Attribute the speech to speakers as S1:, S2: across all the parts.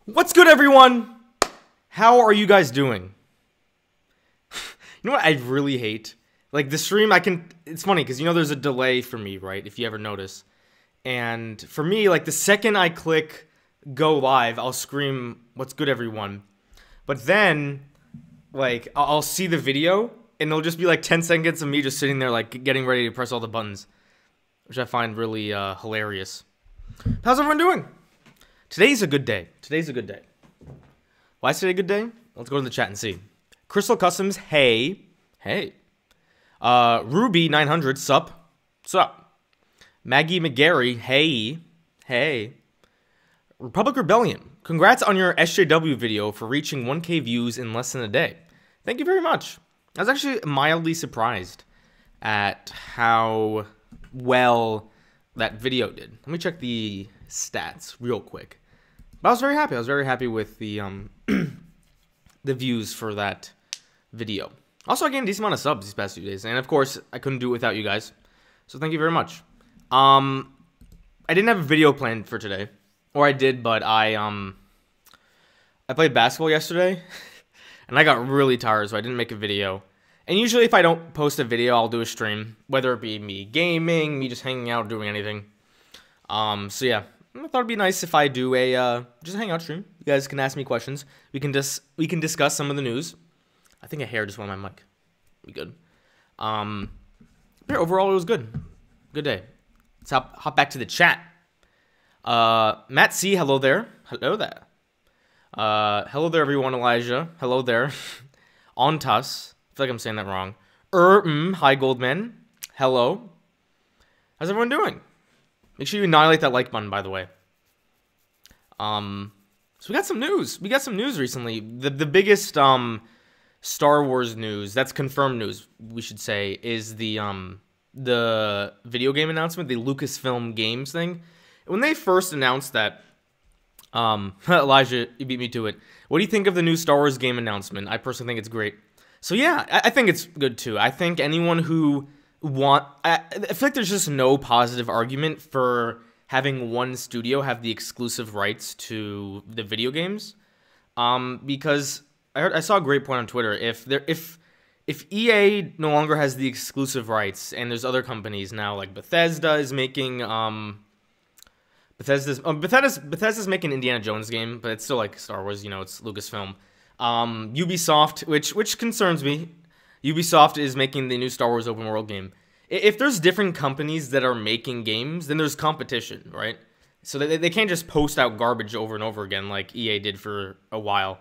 S1: What's good, everyone? How are you guys doing? You know what I really hate? Like, the stream, it's funny, because, there's a delay for me, right? If you ever notice. And for me, like, the second I click go live, I'll scream, what's good, everyone? But then, like, I'll see the video, and it'll just be, like, 10 seconds of me just sitting there, like, getting ready to press all the buttons. Which I find really hilarious. How's everyone doing? Today's a good day. Today's a good day. Why is today a good day? Let's go to the chat and see. Crystal Customs, hey. Hey. Ruby 900, sup. Sup. Maggie McGarry, hey. Hey. Republic Rebellion, congrats on your SJW video for reaching 1K views in less than a day. Thank you very much. I was actually mildly surprised at how well that video did. Let me check the stats real quick. But I was very happy. I was very happy with the the views for that video. Also, I gained a decent amount of subs these past few days, and of course, I couldn't do it without you guys. So thank you very much. I didn't have a video planned for today, or I did, but I played basketball yesterday, and I got really tired, so I didn't make a video. And usually, if I don't post a video, I'll do a stream, whether it be me gaming, me just hanging out, doing anything. So yeah. I thought it'd be nice if I do a just a hangout stream. You guys can ask me questions. We can discuss some of the news. I think a hair just went on my mic. We good. Yeah, overall it was good. Good day. Let's hop back to the chat. Matt C, hello there. Hello there. Hello there, everyone. Elijah, hello there. Ontas, I feel like I'm saying that wrong. Hi Goldman. Hello. How's everyone doing? Make sure you annihilate that like button, by the way. So we got some news. We got some news recently. The biggest Star Wars news, that's confirmed news, we should say, is the video game announcement, the Lucasfilm Games thing. When they first announced that, Elijah, you beat me to it. What do you think of the new Star Wars game announcement? I personally think it's great. So yeah, I think it's good too. I think anyone who I feel like there's just no positive argument for having one studio have the exclusive rights to the video games, because I saw a great point on Twitter. If EA no longer has the exclusive rights, and there's other companies now, like Bethesda is making Bethesda's making Indiana Jones game, but it's still like Star Wars, it's Lucasfilm. Ubisoft, which concerns me. Ubisoft is making the new Star Wars open world game. If there's different companies that are making games, then there's competition, right? So they can't just post out garbage over and over again like EA did for a while.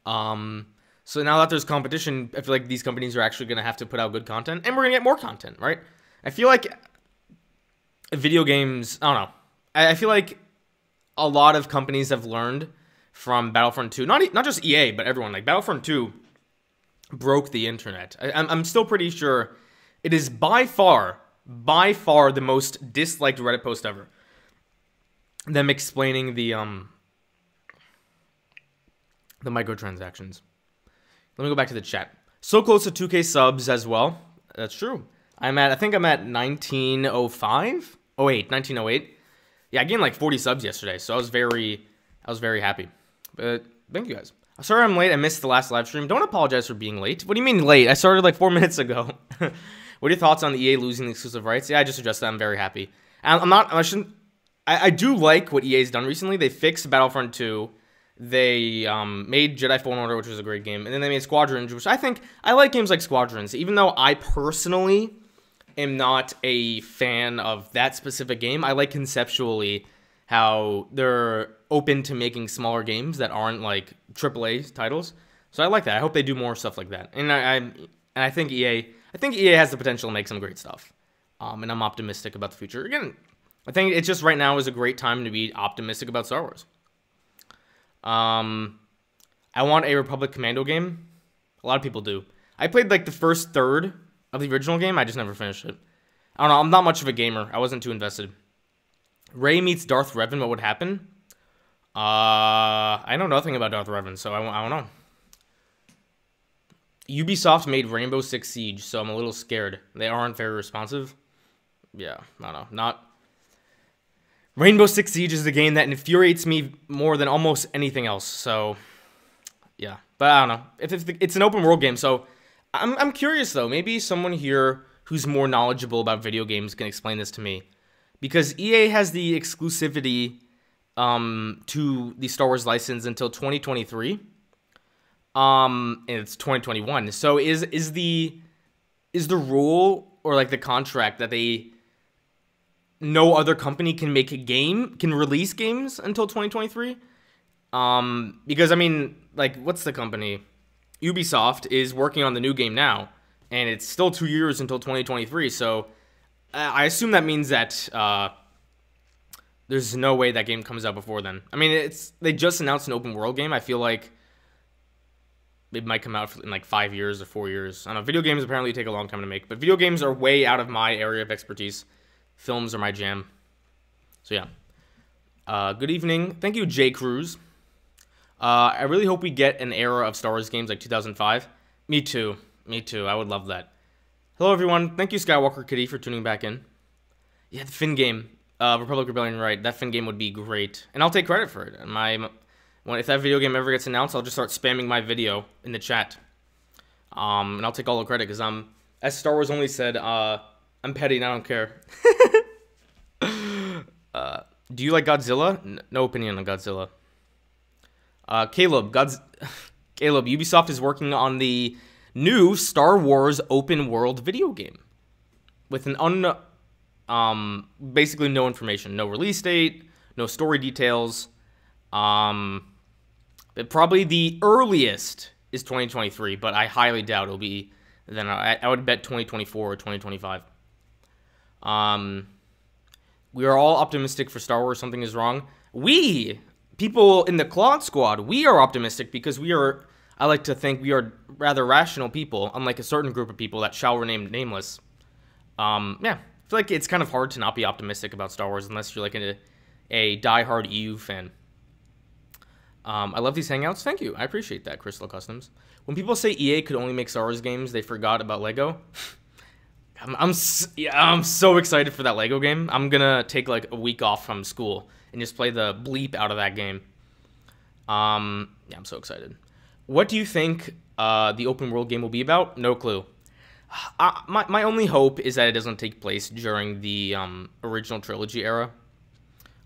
S1: So now that there's competition, I feel like these companies are actually going to have to put out good content, and we're going to get more content, right? I feel like video games, I don't know. I feel like a lot of companies have learned from Battlefront 2. Not just EA, but everyone. Like, Battlefront 2 broke the internet. I'm still pretty sure it is by far the most disliked Reddit post ever. Them explaining the microtransactions. Let me go back to the chat. So close to 2K subs as well. That's true. I think I'm at 1905? 1908. Yeah, I gained like 40 subs yesterday, so I was very happy. But thank you guys. Sorry I'm late. I missed the last live stream. Don't apologize for being late. What do you mean late? I started like 4 minutes ago. What are your thoughts on the EA losing the exclusive rights? Yeah, I just addressed that. I'm very happy. I do like what EA's done recently. They fixed Battlefront 2. They made Jedi Fallen Order, which was a great game. And then they made Squadrons, which I like games like Squadrons. Even though I personally am not a fan of that specific game, I like conceptually how they're open to making smaller games that aren't like AAA titles. So I like that. I hope they do more stuff like that. And I think EA has the potential to make some great stuff. And I'm optimistic about the future. Again, I think it's just right now is a great time to be optimistic about Star Wars. I want a Republic Commando game. A lot of people do. I played like the first third of the original game. I just never finished it. I don't know. I'm not much of a gamer. I wasn't too invested. Rey meets Darth Revan. What would happen? I know nothing about Darth Revan, so I don't know. Ubisoft made Rainbow Six Siege, so I'm a little scared. They aren't very responsive. Yeah, I don't know. Rainbow Six Siege is the game that infuriates me more than almost anything else. So, yeah. But I don't know. It's an open world game, so I'm curious, though. Maybe someone here who's more knowledgeable about video games can explain this to me. Because EA has the exclusivity to the Star Wars license until 2023. And it's 2021. So is the rule or like the contract that no other company can release games until 2023? Because I mean, like, what's the company? Ubisoft is working on the new game now, and it's still 2 years until 2023. So I assume that means that there's no way that game comes out before then. I mean, they just announced an open world game. I feel like it might come out in like 5 years or 4 years. I don't know. Video games apparently take a long time to make, but video games are way out of my area of expertise. Films are my jam. So yeah. Good evening. Thank you, J. Cruz. I really hope we get an era of Star Wars games like 2005. Me too. Me too. I would love that. Hello, everyone. Thank you, Skywalker Kitty, for tuning back in. Yeah, the Finn game. Republic Rebellion, right. That Finn game would be great. And I'll take credit for it. If that video game ever gets announced, I'll just start spamming my video in the chat. And I'll take all the credit, because as Star Wars Only said, I'm petty and I don't care. Do you like Godzilla? No opinion on Godzilla. Caleb, Ubisoft is working on the new Star Wars open world video game with basically no information, no release date, no story details. Probably the earliest is 2023, but I highly doubt it'll be then. I would bet 2024 or 2025. We are all optimistic for Star Wars. Something is wrong. People in the Claude Squad, we are optimistic because I like to think we are rather rational people, unlike a certain group of people that shall remain nameless. Yeah, I feel like it's kind of hard to not be optimistic about Star Wars unless you're like a diehard EU fan. I love these hangouts. Thank you. I appreciate that, Crystal Customs. When people say EA could only make Star Wars games, they forgot about Lego. I'm so excited for that Lego game. I'm gonna take like a week off from school and just play the bleep out of that game. Yeah, I'm so excited. What do you think the open world game will be about? No clue. My only hope is that it doesn't take place during the original trilogy era.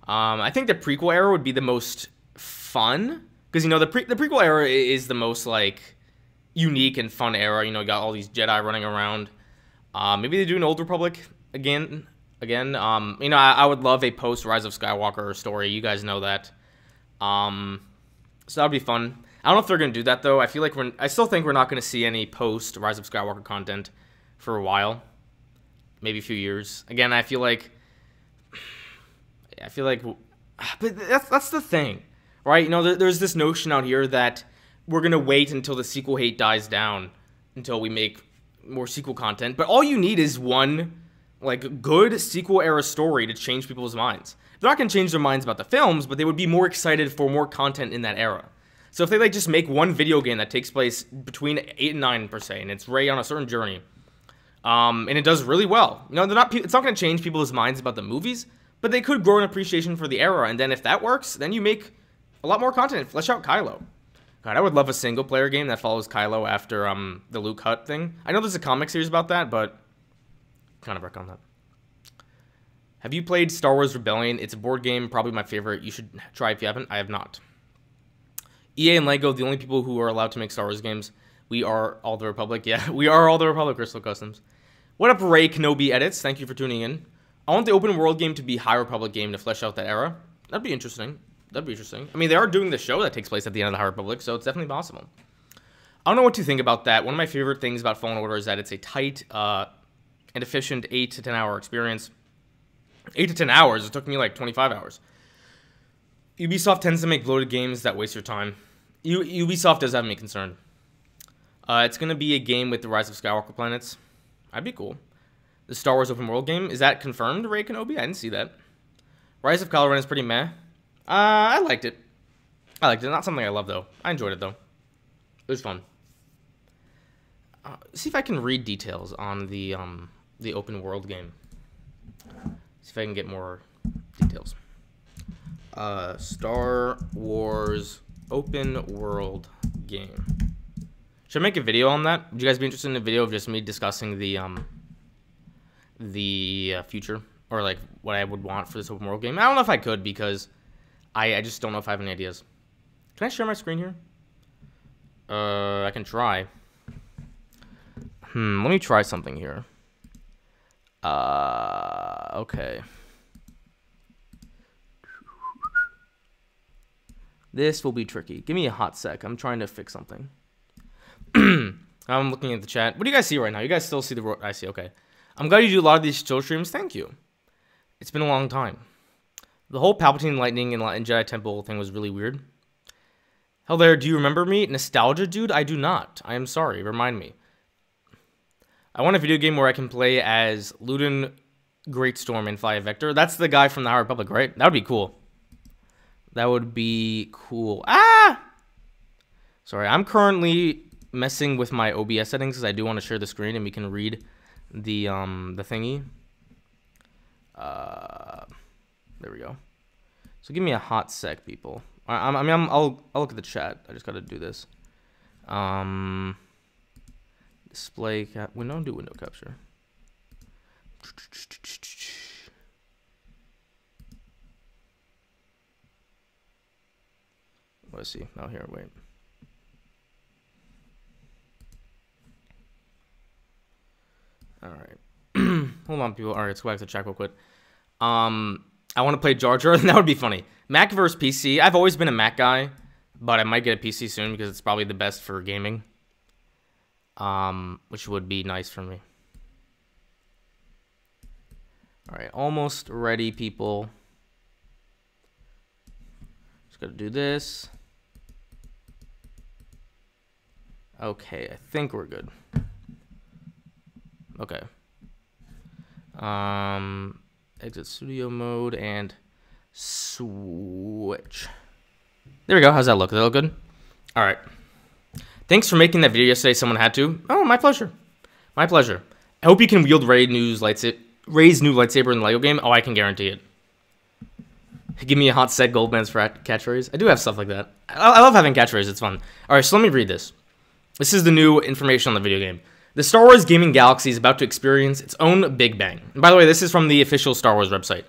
S1: I think the prequel era would be the most fun, because, you know, the prequel era is the most, like, unique and fun era. You know, you got all these Jedi running around. Maybe they do an Old Republic again. You know, I would love a post Rise of Skywalker story. You guys know that. So that would be fun. I don't know if they're going to do that, though. I still think we're not going to see any post Rise of Skywalker content for a while. Maybe a few years. Again, I feel like, but that's the thing, right? You know, there's this notion out here that we're going to wait until the sequel hate dies down until we make more sequel content. But all you need is one, like, good sequel era story to change people's minds. They're not going to change their minds about the films, but they would be more excited for more content in that era. So if they, like, just make one video game that takes place between 8 and 9 per se, and it's Rey on a certain journey, and it does really well, you know, it's not going to change people's minds about the movies, but they could grow an appreciation for the era, and then if that works, then you make a lot more content, flesh out Kylo. God, I would love a single-player game that follows Kylo after the Luke Hut thing. I know there's a comic series about that, but kind of work on that. Have you played Star Wars Rebellion? It's a board game, probably my favorite. You should try if you haven't. I have not. EA and LEGO, the only people who are allowed to make Star Wars games. We are all the Republic. Yeah, we are all the Republic, Crystal Customs. What up, Ray Kenobi Edits? Thank you for tuning in. I want the open world game to be High Republic game to flesh out that era. That'd be interesting. That'd be interesting. I mean, they are doing the show that takes place at the end of the High Republic, so it's definitely possible. I don't know what to think about that. One of my favorite things about Fallen Order is that it's a tight and efficient 8 to 10 hour experience. 8 to 10 hours? It took me like 25 hours. Ubisoft tends to make bloated games that waste your time. Ubisoft does have me concerned. It's going to be a game with the Rise of Skywalker planets. That'd be cool. The Star Wars open world game. Is that confirmed, Ray Kenobi? I didn't see that. Rise of Kylo Ren is pretty meh. I liked it. Not something I love, though. I enjoyed it, though. It was fun. See if I can read details on the open world game. See if I can get more details. Star Wars open world game. Should I make a video on that? Would you guys be interested in a video of just me discussing the future, or like what I would want for this open world game? I don't know if I could, because I just don't know if I have any ideas. Can I share my screen here? I can try. Let me try something here. Okay. This will be tricky. Give me a hot sec. I'm trying to fix something. I'm looking at the chat. What do you guys see right now? You guys still see the... I see, okay. I'm glad you do a lot of these chill streams. Thank you. It's been a long time. The whole Palpatine Lightning and Jedi Temple thing was really weird. Hell there, do you remember me? Nostalgia, dude? I do not. I am sorry. Remind me. I want a video game where I can play as Ludin Greatstorm and fly a Vector. That's the guy from the High Republic, right? That would be cool. That would be cool. Ah! Sorry, I'm currently messing with my OBS settings because I do want to share the screen and we can read the thingy. There we go. So give me a hot sec, people. I'll look at the chat. I just got to do this. Display cap. We don't do window capture. Let's see. Oh, here, wait. All right. Hold on, people. All right, let's go back to the chat real quick. I want to play Jar Jar. That would be funny. Mac versus PC. I've always been a Mac guy, but I might get a PC soon because it's probably the best for gaming. Which would be nice for me. All right, almost ready, people. Just gotta do this. Okay, I think we're good. Okay. Exit studio mode and switch. There we go. How's that look? Does that look good? All right. Thanks for making that video yesterday. Someone had to. Oh, my pleasure. My pleasure. I hope you can wield Rey's new lightsaber in the LEGO game. Oh, I can guarantee it. Give me a hot set Goldman's for catchphrase. I do have stuff like that. I love having catchphrases. It's fun. All right, so let me read this. This is the new information on the video game. The Star Wars gaming galaxy is about to experience its own Big Bang. And by the way, this is from the official Star Wars website.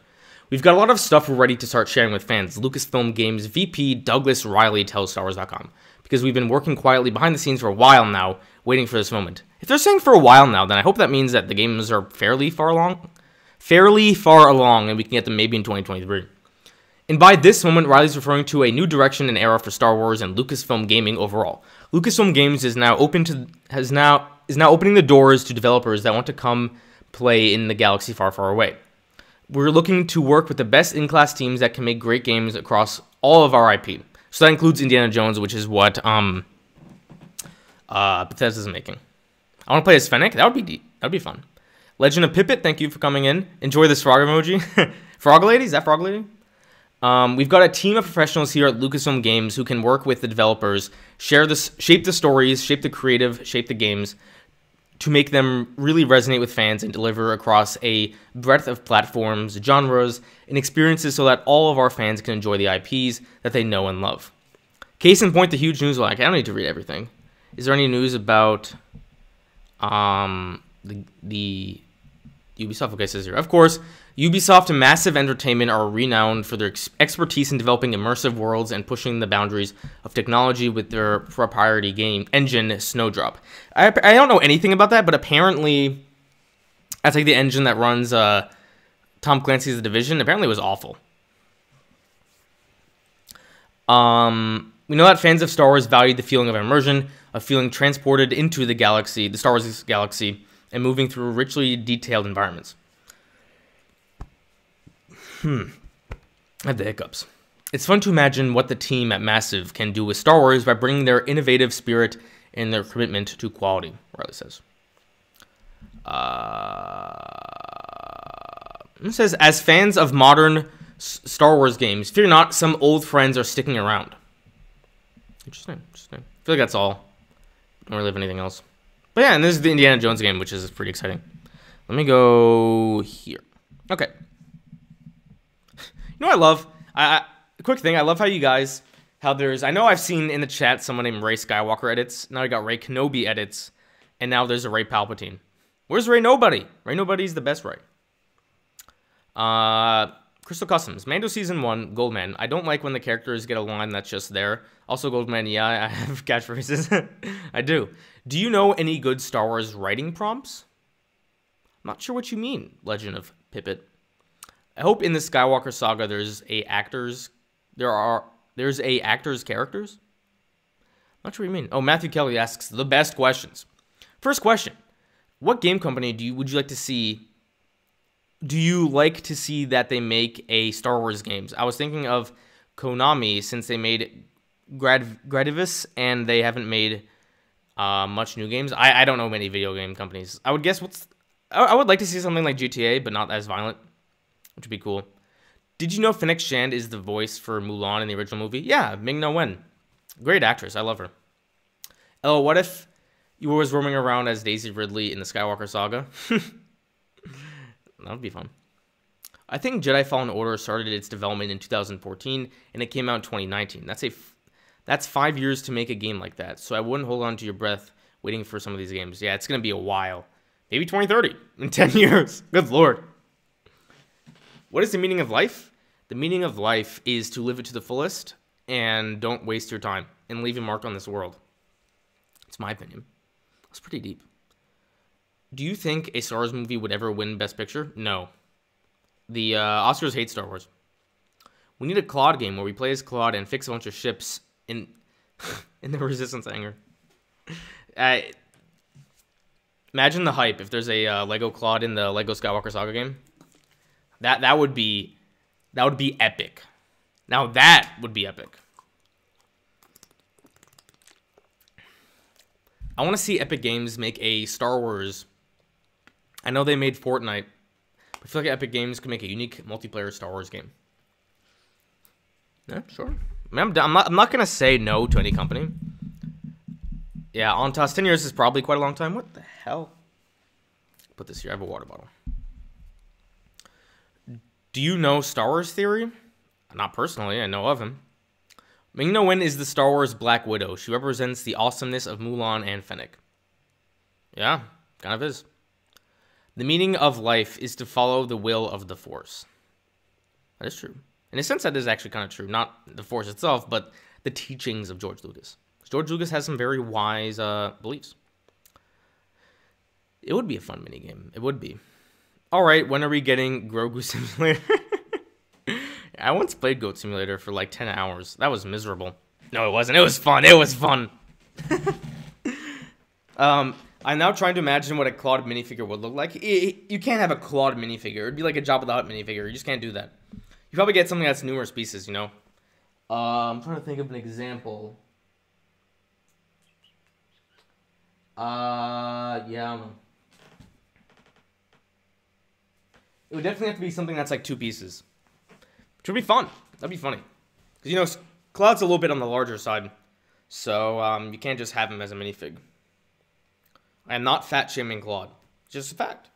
S1: We've got a lot of stuff ready to start sharing with fans. Lucasfilm Games VP Douglas Riley tells StarWars.com. Because we've been working quietly behind the scenes for a while now, waiting for this moment. If they're saying for a while now, then I hope that means that the games are fairly far along, and we can get them maybe in 2023. And by this moment, Riley's referring to a new direction and era for Star Wars and Lucasfilm Gaming overall. Lucasfilm Games is now opening the doors to developers that want to come play in the galaxy far, far away. We're looking to work with the best in-class teams that can make great games across all of our IP. So that includes Indiana Jones, which is what Bethesda's making. I want to play as Fennec. That would be fun. Legend of Pippet, thank you for coming in. Enjoy this frog emoji. Frog Lady? Is that Frog Lady? We've got a team of professionals here at Lucasfilm Games who can work with the developers, shape the stories, shape the creative, shape the games, to make them really resonate with fans and deliver across a breadth of platforms, genres, and experiences so that all of our fans can enjoy the IPs that they know and love. Case in point, the huge news. Like, I don't need to read everything. Is there any news about the Ubisoft? Okay, says here. Of course, Ubisoft and Massive Entertainment are renowned for their expertise in developing immersive worlds and pushing the boundaries of technology with their proprietary game engine, Snowdrop. I don't know anything about that, but apparently that's like the engine that runs Tom Clancy's The Division. Apparently it was awful. We know that fans of Star Wars value the feeling of immersion, of feeling transported into the galaxy, the Star Wars galaxy, and moving through richly detailed environments. I have the hiccups. It's fun to imagine what the team at Massive can do with Star Wars by bringing their innovative spirit and their commitment to quality, Riley says. It says, as fans of modern Star Wars games, fear not, some old friends are sticking around. Interesting. I feel like that's all. Don't really have anything else. But yeah, and this is the Indiana Jones game, which is pretty exciting. Let me go here. Okay. You know what I love? quick thing, I love how you guys, I know I've seen in the chat someone named Rey Skywalker edits. Now I got Rey Kenobi edits. And now there's a Rey Palpatine. Where's Rey Nobody? Rey Nobody's the best Rey. Crystal Customs. Mando Season 1, Goldman. I don't like when the characters get a line that's just there. Also, Goldman, yeah, I have catchphrases. I do. Do you know any good Star Wars writing prompts? I'm not sure what you mean, Legend of Pippet. I hope in the Skywalker saga there's a actors characters? Not sure what you mean. Oh, Matthew Kelly asks the best questions. First question. What game company would you like to see? Do you like to see that they make a Star Wars games? I was thinking of Konami since they made Gradius and they haven't made much new games. I don't know many video game companies. I would guess I would like to see something like GTA, but not as violent, which would be cool. Did you know Fennec Shand is the voice for Mulan in the original movie? Yeah, Ming-Na Wen. Great actress. I love her. Oh, what if you were roaming around as Daisy Ridley in the Skywalker saga? That would be fun. I think Jedi Fallen Order started its development in 2014, and it came out in 2019. That's 5 years to make a game like that, so I wouldn't hold on to your breath waiting for some of these games. Yeah, it's going to be a while. Maybe 2030, in 10 years. Good lord. What is the meaning of life? The meaning of life is to live it to the fullest and don't waste your time and leave a mark on this world. It's my opinion. That's pretty deep. Do you think a Star Wars movie would ever win Best Picture? No. The Oscars hate Star Wars. We need a Claude game where we play as Claude and fix a bunch of ships in the Resistance hangar. Imagine the hype if there's a Lego Claude in the Lego Skywalker Saga game. That would be epic. Now that would be epic. I want to see Epic Games make a Star Wars. I know they made Fortnite, but I feel like Epic Games could make a unique multiplayer Star Wars game. Yeah, sure. I mean, I'm not gonna say no to any company. Yeah, on task 10 years is probably quite a long time. What the hell? Put this here. I have a water bottle. Do you know Star Wars Theory? Not personally. I know of him. Ming-Na Wen is the Star Wars Black Widow. She represents the awesomeness of Mulan and Fennec. Yeah, kind of is. The meaning of life is to follow the will of the Force. That is true. In a sense, that is actually kind of true. Not the Force itself, but the teachings of George Lucas. George Lucas has some very wise beliefs. It would be a fun minigame. It would be. All right, when are we getting Grogu Simulator? I once played Goat Simulator for like 10 hours. That was miserable. No, it wasn't. It was fun. It was fun. I'm now trying to imagine what a Claude minifigure would look like. You can't have a Claude minifigure. It'd be like a Jabba the Hutt minifigure. You just can't do that. You probably get something that's numerous pieces, you know? I'm trying to think of an example. Yeah, I don't know. It would definitely have to be something that's like 2 pieces. Which would be fun. That'd be funny. Because, you know, Claude's a little bit on the larger side. So, you can't just have him as a minifig. I am not fat shaming Claude. Just a fact.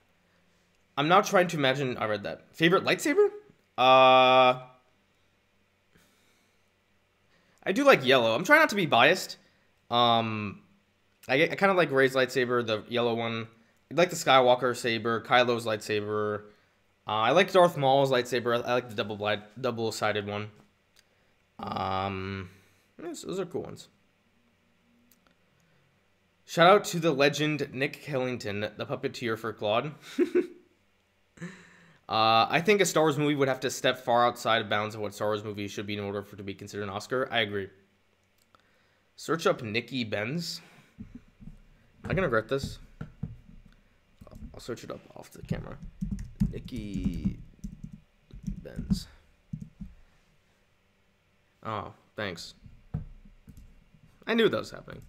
S1: I'm now trying to imagine. I read that. Favorite lightsaber? I do like yellow. I'm trying not to be biased. I kind of like Rey's lightsaber, the yellow one. I like the Skywalker saber, Kylo's lightsaber. I like Darth Maul's lightsaber. I like the double-sided one. Those are cool ones. Shout out to the legend Nick Hillington, the puppeteer for Claude. I think a Star Wars movie would have to step far outside of bounds of what Star Wars movie should be in order for it to be considered an Oscar. I agree. Search up Nikki Benz. Am I gonna regret this? I'll search it up off the camera. Nikki Benz. Oh, thanks. I knew that was happening.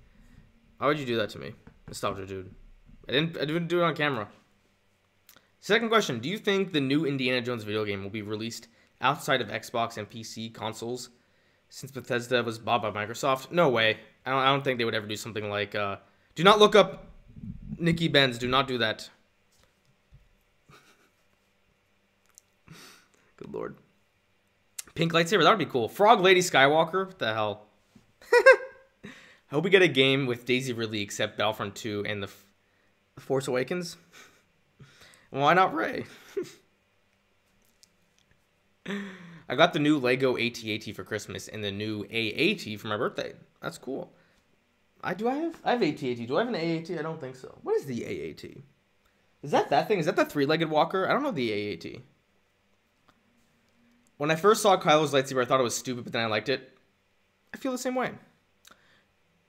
S1: Why would you do that to me? Nostalgia dude. I didn't do it on camera. Second question. Do you think the new Indiana Jones video game will be released outside of Xbox and PC consoles since Bethesda was bought by Microsoft? No way. I don't think they would ever do something like... do not look up Nikki Benz. Do not do that. Good lord. Pink lightsaber, that would be cool. Frog Lady Skywalker, what the hell? I hope we get a game with Daisy Ridley except Battlefront 2 and the Force Awakens. Why not Rey? I got the new Lego AT-AT for Christmas and the new AAT for my birthday. That's cool. I have AT-AT. Do I have an AAT? I don't think so. What is the AAT? Is that thing? Is that the three-legged walker? I don't know the AAT. When I first saw Kylo's lightsaber, I thought it was stupid, but then I liked it. I feel the same way.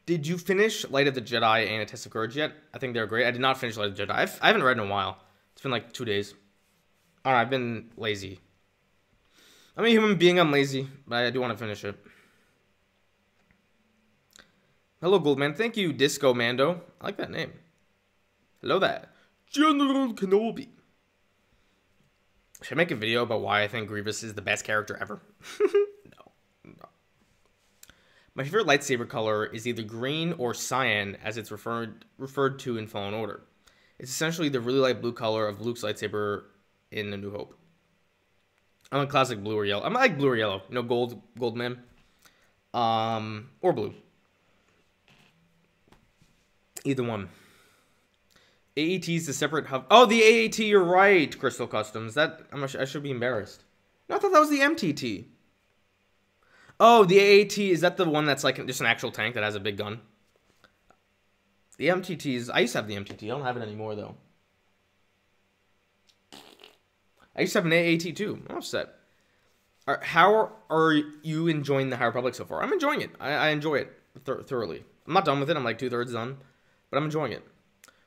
S1: Did you finish Light of the Jedi and A Test of Courage yet? I think they're great. I did not finish Light of the Jedi. I haven't read in a while. It's been like 2 days. I don't know, I've been lazy. I'm a human being, I'm lazy, but I do want to finish it. Hello, Goldman. Thank you, Disco Mando. I like that name. Hello there. General Kenobi. Should I make a video about why I think Grievous is the best character ever? No. My favorite lightsaber color is either green or cyan, as it's referred to in Fallen Order. It's essentially the really light blue color of Luke's lightsaber in A New Hope. I'm a classic blue or yellow. I'm like blue or yellow. You know, gold man. Or blue. Either one. AAT is the separate hub. Oh, the AAT, you're right, Crystal Customs. I should be embarrassed. No, I thought that was the MTT. Oh, the AAT, is that the one that's like just an actual tank that has a big gun? The MTTs, I used to have the MTT. I don't have it anymore, though. I used to have an AAT, too. I'm upset. How are you enjoying the High Republic so far? I'm enjoying it. I enjoy it thoroughly. I'm not done with it. I'm like 2/3 done. But I'm enjoying it.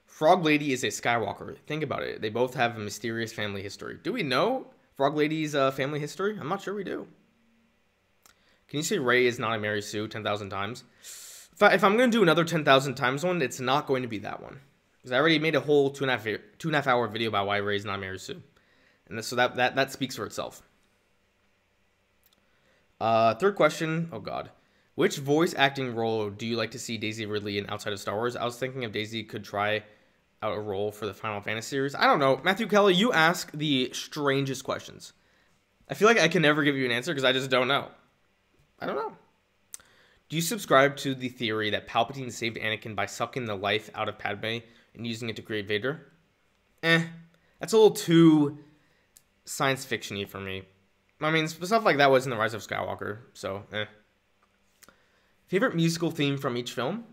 S1: Frog Lady is a Skywalker. Think about it. They both have a mysterious family history. Do we know Frog Lady's family history? I'm not sure we do. Can you say Rey is not a Mary Sue 10,000 times? If I'm going to do another 10,000 times one, it's not going to be that one. Because I already made a whole 2.5 hour video about why Rey is not Mary Sue. And so that speaks for itself. Third question. Oh, God. Which voice acting role do you like to see Daisy Ridley in outside of Star Wars? I was thinking if Daisy could try out a role for the Final Fantasy series. I don't know. Matthew Kelly, you ask the strangest questions. I feel like I can never give you an answer because I just don't know. I don't know. Do you subscribe to the theory that Palpatine saved Anakin by sucking the life out of Padme and using it to create Vader? That's a little too science fiction-y for me. I mean, stuff like that was in The Rise of Skywalker, so Favorite musical theme from each film?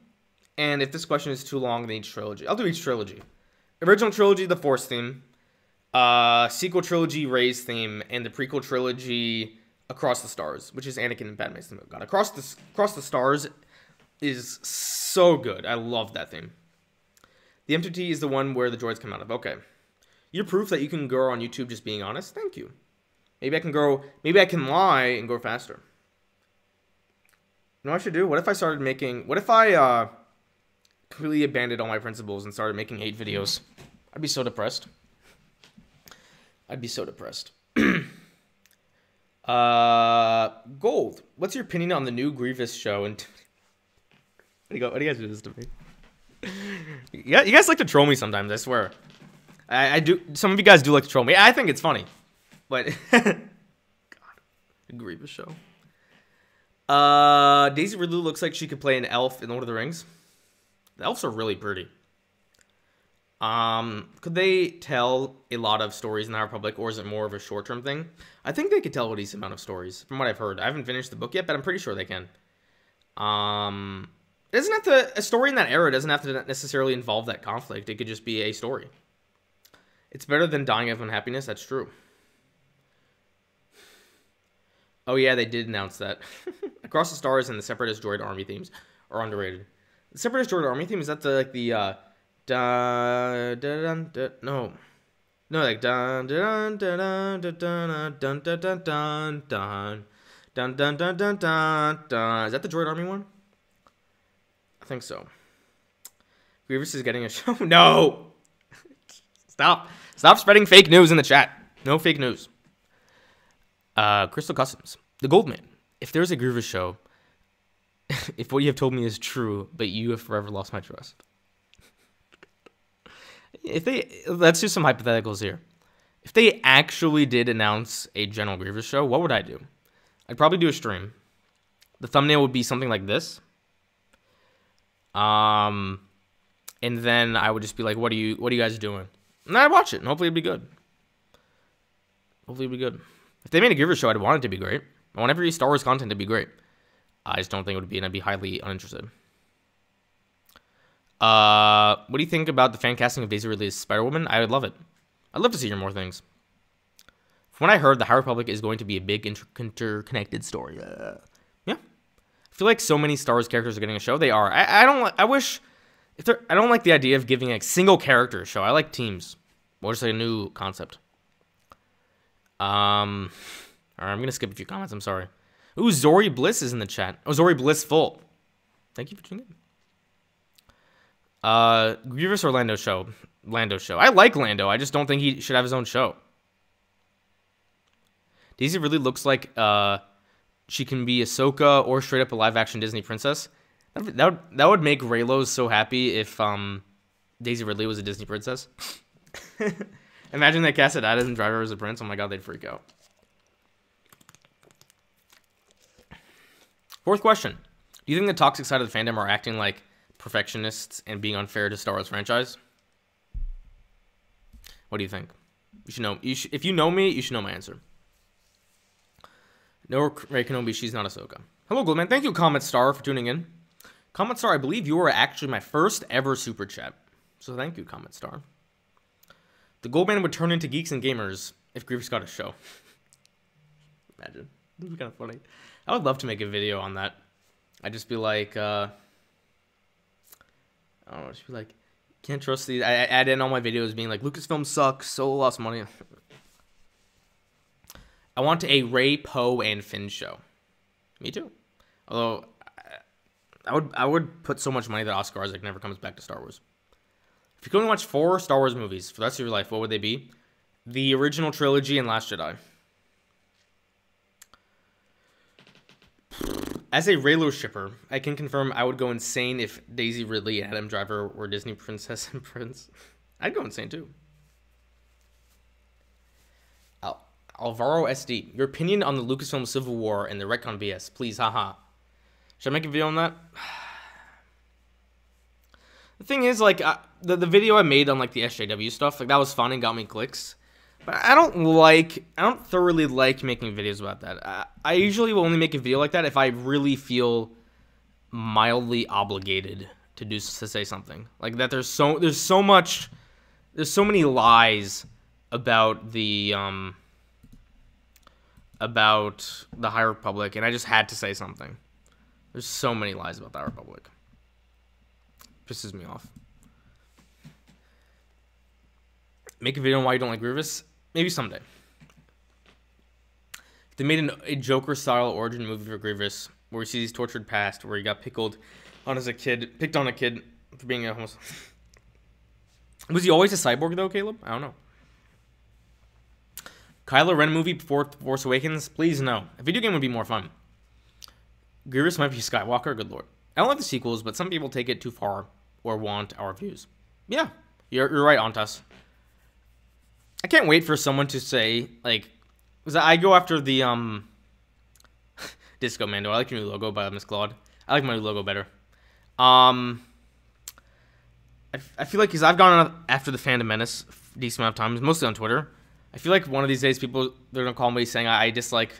S1: And if this question is too long, then each trilogy. I'll do each trilogy. Original trilogy, the Force theme. Sequel trilogy, Rey's theme. And the prequel trilogy, Across the Stars, which is Anakin and Padme's theme. God, Across the Stars is so good. I love that theme. The MTT is the one where the droids come out of. Okay. You're proof that you can grow on YouTube just being honest. Thank you. Maybe I can lie and grow faster. You know what I should do? What if I completely abandoned all my principles and started making 8 videos? I'd be so depressed. Gold. What's your opinion on the new Grievous show? And what do you guys do this to me? You guys like to troll me sometimes, I swear. I do. Some of you guys do like to troll me. I think it's funny. But God, the Grievous show. Daisy Ridley looks like she could play an elf in Lord of the Rings. The elves are really pretty. Could they tell a lot of stories in the High Republic, or is it more of a short-term thing? I think they could tell a decent amount of stories, from what I've heard. I haven't finished the book yet, but I'm pretty sure they can. It doesn't have to. A story in that era doesn't have to necessarily involve that conflict. It could just be a story. It's better than dying of unhappiness. That's true. Oh yeah, they did announce that. Across the Stars and the Separatist Droid Army themes are underrated. The Separatist Droid Army theme, is that like the no, like dun dun dun dun dun dun dun dun dun dun dun dun dun dun dun dun. Is that the Droid Army one? I think so. Grievous is getting a show. No, stop spreading fake news in the chat. No fake news. Crystal Customs, the Goldman. If there's a Grievous show, if what you have told me is true, but you have forever lost my trust. Let's do some hypotheticals here. If they actually did announce a General Grievous show, what would I do? I'd probably do a stream. The thumbnail would be something like this. And then I would just be like, what are you guys doing? And I'd watch it, and hopefully it'd be good. Hopefully it'd be good. If they made a Grievous show, I'd want it to be great. I want every Star Wars content to be great. I just don't think it would be, and I'd be highly uninterested. What do you think about the fan casting of Daisy Ridley's Spider-Woman? I would love it. I'd love to see more things. From what I heard, the High Republic is going to be a big interconnected story. Yeah. I feel like so many Star Wars characters are getting a show. They are. I don't like the idea of giving a single character a show. I like teams. Or just like a new concept. Alright, I'm gonna skip a few comments. I'm sorry. Ooh, Zori Bliss is in the chat. Oh, Zori Blissful. Thank you for tuning in. Grievous or Lando show? Lando show. I like Lando. I just don't think he should have his own show. Daisy really looks like she can be Ahsoka or straight up a live-action Disney princess. That would make Raylos so happy if Daisy Ridley was a Disney princess. Imagine they casted Adam Driver as a prince. Oh my god, they'd freak out. Fourth question. Do you think the toxic side of the fandom are acting like perfectionists and being unfair to Star Wars franchise? What do you think? You should know. If you know me, you should know my answer. No, Rey Kenobi, she's not Ahsoka. Hello, Goldman. Thank you, Comet Star, for tuning in. Comet Star, I believe you were actually my first ever super chat. So thank you, Comet Star. The Goldman would turn into Geeks and Gamers if Grievous got a show. Imagine. This would be kind of funny. I would love to make a video on that. I'd just be like, I don't know, just be like, can't trust these. I add in all my videos being like, Lucasfilm sucks, Solo lost money. I want a Rey, Poe, and Finn show. Me too. Although, I would put so much money that Oscar Isaac never comes back to Star Wars. If you could only watch 4 Star Wars movies for the rest of your life, what would they be? The original trilogy and Last Jedi. As a Reylo shipper, I can confirm I would go insane if Daisy Ridley and Adam Driver were Disney princess and prince. I'd go insane too. Alvaro SD, your opinion on the Lucasfilm Civil War and the retcon BS, please, haha. Should I make a video on that? The thing is, like, the video I made on, like, the SJW stuff, like, that was fun and got me clicks. But I don't thoroughly like making videos about that. I usually will only make a video like that if I really feel mildly obligated to say something. Like, that there's so many lies about the High Republic, and I just had to say something. There's so many lies about the High Republic. Pisses me off. Make a video on why you don't like Grievous? Maybe someday. If they made a Joker-style origin movie for Grievous, where he sees his tortured past, where he got picked on a kid for being a homosexual. Was he always a cyborg, though, Caleb? I don't know. Kylo Ren movie before Force Awakens? Please, no. A video game would be more fun. Grievous might be Skywalker? Good lord. I don't like the sequels, but some people take it too far or want our views. Yeah, you're right, Antas. I can't wait for someone to say, like, because I go after the Disco Mando. I like your new logo by Miss Claude. I like my new logo better. I feel like, because I've gone after the Fandom Menace a decent amount of times, mostly on Twitter. I feel like one of these days they're going to call me saying I dislike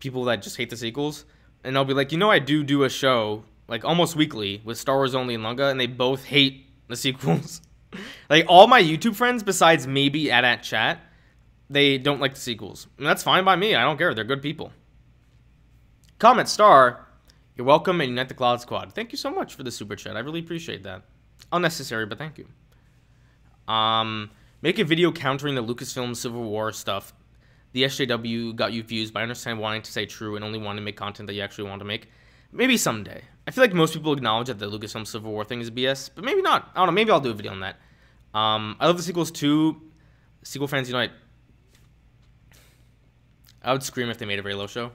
S1: people that just hate the sequels. And I'll be like, I do a show, like, almost weekly with Star Wars Only and Lunga, and they both hate the sequels. Like, all my YouTube friends, besides maybe at chat, they don't like the sequels. And that's fine by me. I don't care. They're good people. Comment Star, you're welcome, and Unite the Cloud Squad. Thank you so much for the super chat. I really appreciate that. Unnecessary, but thank you. Make a video countering the Lucasfilm Civil War stuff. The SJW got you views, but I understand wanting to stay true and only wanting to make content that you actually want to make. Maybe someday. I feel like most people acknowledge that the Lucasfilm Civil War thing is BS, but maybe not. I don't know. Maybe I'll do a video on that. I love the sequels too. Sequel fans unite. I would scream if they made a Reylo show.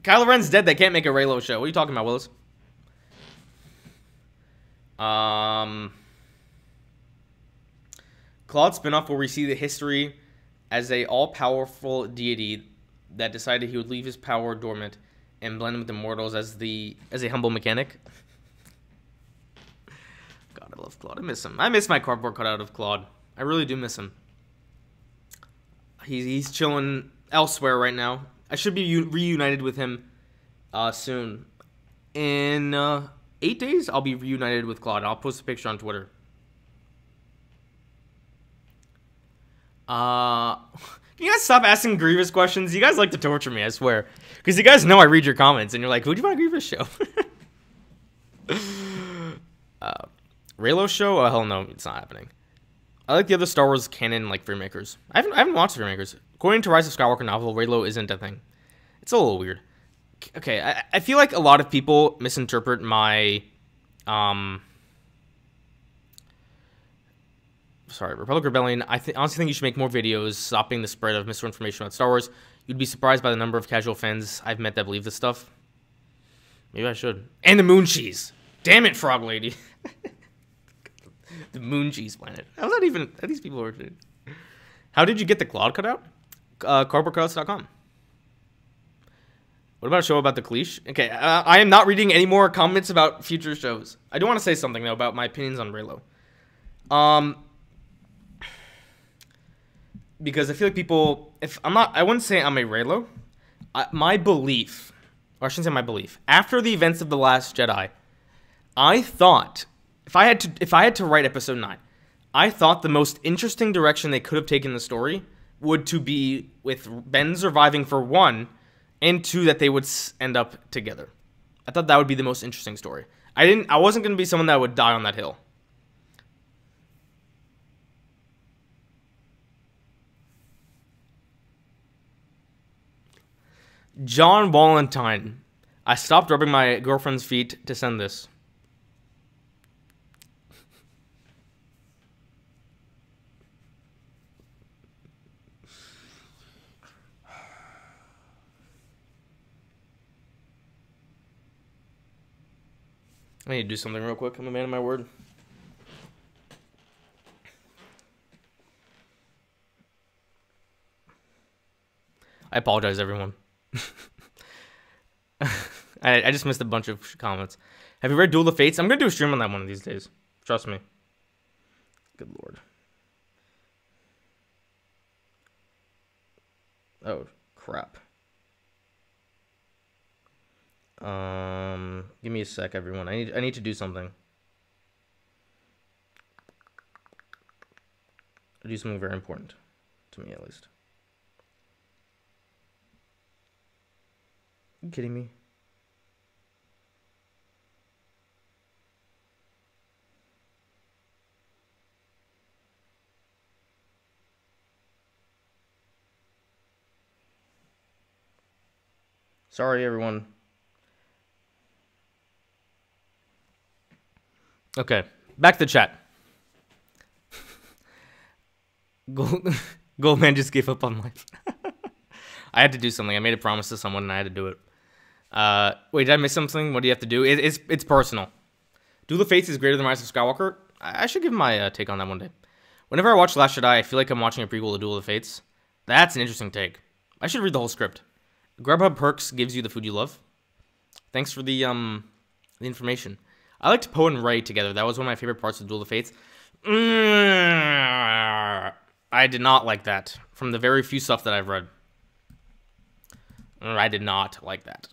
S1: Kylo Ren's dead. They can't make a Reylo show. What are you talking about, Willis? Claude spinoff where we see the history as a all-powerful deity that decided he would leave his power dormant and blend with the mortals as a humble mechanic. God, I love Claude. I miss him. I miss my cardboard cutout of Claude. I really do miss him. He's chilling elsewhere right now. I should be reunited with him soon. In 8 days, I'll be reunited with Claude. I'll post a picture on Twitter. Can you guys stop asking Grievous questions? You guys like to torture me, I swear. Because you guys know I read your comments, and you're like, who do you want a Grievous show? Reylo show? Oh, hell no, it's not happening. I like the other Star Wars canon, like, Freemakers. I haven't watched Freemakers. According to Rise of Skywalker novel, Reylo isn't a thing. It's a little weird. Okay, I feel like a lot of people misinterpret my, sorry, Republic Rebellion. I honestly think you should make more videos stopping the spread of misinformation about Star Wars. You'd be surprised by the number of casual fans I've met that believe this stuff. Maybe I should. And the moon cheese. Damn it, Frog Lady. The moon cheese planet. How's that even? How these people are? How did you get the Claude cutout? Cardboardcutouts.com. What about a show about the Cliche? Okay, I am not reading any more comments about future shows. I do want to say something though about my opinions on Reylo. Because I feel like people, I wouldn't say I'm a Reylo. My belief, or I shouldn't say my belief, after the events of The Last Jedi, I thought, if I had to write episode 9, I thought the most interesting direction they could have taken the story would to be with Ben surviving for 1, and 2, that they would end up together. I thought that would be the most interesting story. I wasn't going to be someone that would die on that hill. John Valentine. I stopped rubbing my girlfriend's feet to send this. I need to do something real quick. I'm a man of my word. I apologize, everyone. I just missed a bunch of comments. Have you read Duel of Fates? I'm going to do a stream on that one of these days. Trust me. Good lord. Oh, crap. Give me a sec, everyone. I need to do something. Do something very important. To me, at least. Are you kidding me? Sorry, everyone. Okay, back to the chat. Goldman just gave up on life. I had to do something. I made a promise to someone, and I had to do it. Wait, did I miss something? What do you have to do? It's personal. Duel of Fates is greater than Rise of Skywalker. I should give my take on that one day. Whenever I watch Last Jedi, I feel like I'm watching a prequel to Duel of Fates. That's an interesting take. I should read the whole script. Grubhub Perks gives you the food you love. Thanks for the information. I liked Poe and Rey together. That was one of my favorite parts of Duel of Fates. I did not like that. From the very few stuff that I've read. I did not like that.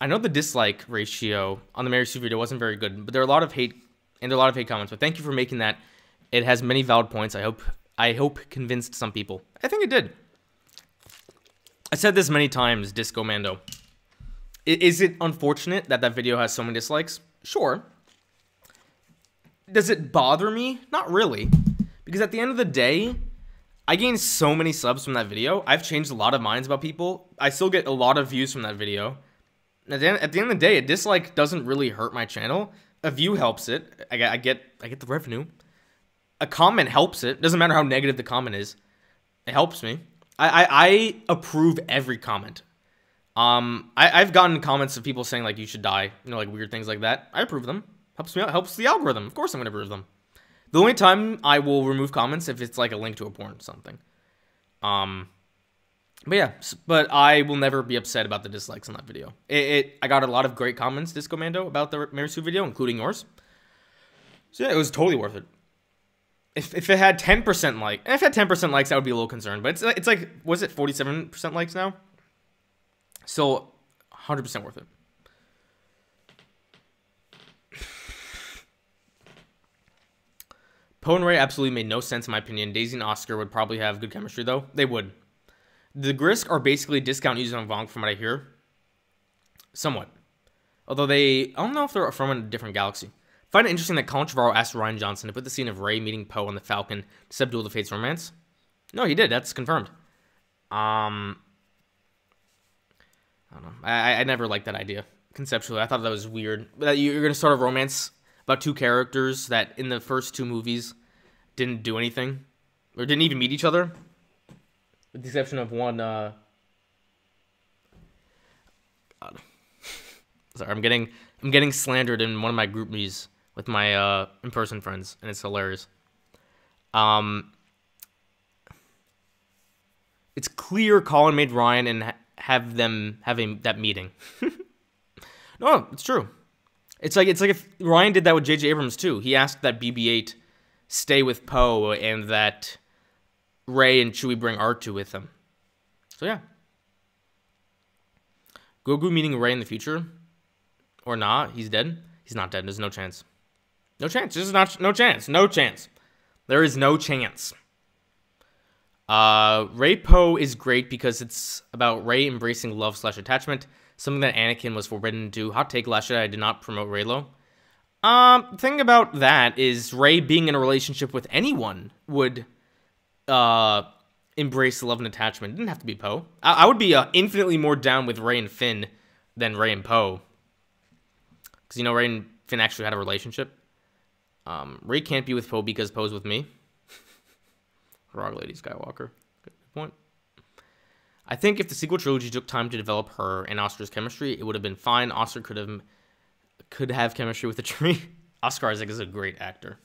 S1: I know the dislike ratio on the Mary Sue video wasn't very good, but there are a lot of hate, and there are a lot of hate comments. But thank you for making that. It has many valid points. I hope convinced some people. I think it did. I said this many times, Disco Mando. Is it unfortunate that that video has so many dislikes? Sure. Does it bother me? Not really. Because at the end of the day, I gained so many subs from that video. I've changed a lot of minds about people. I still get a lot of views from that video. At the end of the day, a dislike doesn't really hurt my channel. A view helps it. I get the revenue. A comment helps it. Doesn't matter how negative the comment is. It helps me. I approve every comment. I've gotten comments of people saying like you should die, you know, like weird things like that. I approve them. Helps me out. Helps the algorithm. Of course I'm gonna approve them. The only time I will remove comments if it's like a link to a porn or something. But yeah, but I will never be upset about the dislikes on that video. I got a lot of great comments, Disco Mando, about the Mary Sue video, including yours. So yeah, it was totally worth it. If it had 10% if it had 10% likes, I would be a little concerned. But it's like, was it 47% likes now? So 100% worth it. Poe and Ray absolutely made no sense in my opinion. Daisy and Oscar would probably have good chemistry though. They would. The Grysk are basically discount users on Vong from what I hear. Somewhat. Although I don't know if they're from a different galaxy. I find it interesting that Colin Trevorrow asked Rian Johnson to put the scene of Rey meeting Poe on the Falcon to sub Duel of the Fates romance. No, he did. That's confirmed. I don't know. I never liked that idea. Conceptually, I thought that was weird. That you're going to start a romance about two characters that in the first two movies didn't do anything. Or didn't even meet each other. With the exception of one, God. Sorry, I'm getting slandered in one of my group me's with my in-person friends, and it's hilarious. It's clear Colin made Ryan and have them having that meeting. No, it's true. It's like if Ryan did that with J.J. Abrams too. He asked that BB-8 stay with Poe and that Rey and Chewie bring R2 with them. So yeah. Grogu meeting Rey in the future? Or not? He's dead? He's not dead. There's no chance. No chance. There's no chance. No chance. There is no chance. Rey Poe is great because it's about Rey embracing love/attachment, something that Anakin was forbidden to do. Hot take, last Jedi did not promote Reylo. The thing about that is Rey being in a relationship with anyone would embrace love and attachment. It didn't have to be Poe. I would be infinitely more down with Rey and Finn than Rey and Poe. Because, you know, Rey and Finn actually had a relationship. Rey can't be with Poe because Poe's with me. Wrong, Lady Skywalker. Good point. I think if the sequel trilogy took time to develop her and Oscar's chemistry, it would have been fine. Oscar could have chemistry with the tree. Oscar Isaac is a great actor.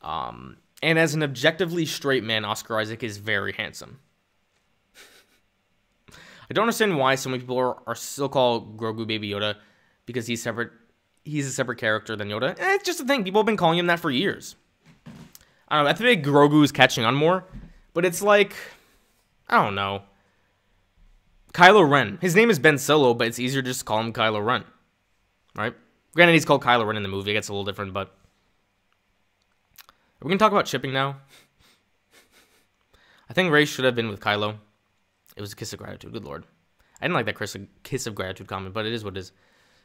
S1: And as an objectively straight man, Oscar Isaac is very handsome. I don't understand why so many people are still called Grogu Baby Yoda because he's separate. He's a separate character than Yoda. It's just a thing. People have been calling him that for years. I don't know. I think Grogu is catching on more, but it's like, I don't know. Kylo Ren. His name is Ben Solo, but it's easier just to call him Kylo Ren, right? Granted, he's called Kylo Ren in the movie. It gets a little different, but we're gonna talk about shipping now. I think Rey should have been with Kylo. It was a kiss of gratitude. Good lord. I didn't like that kiss of gratitude comment, but it is what it is.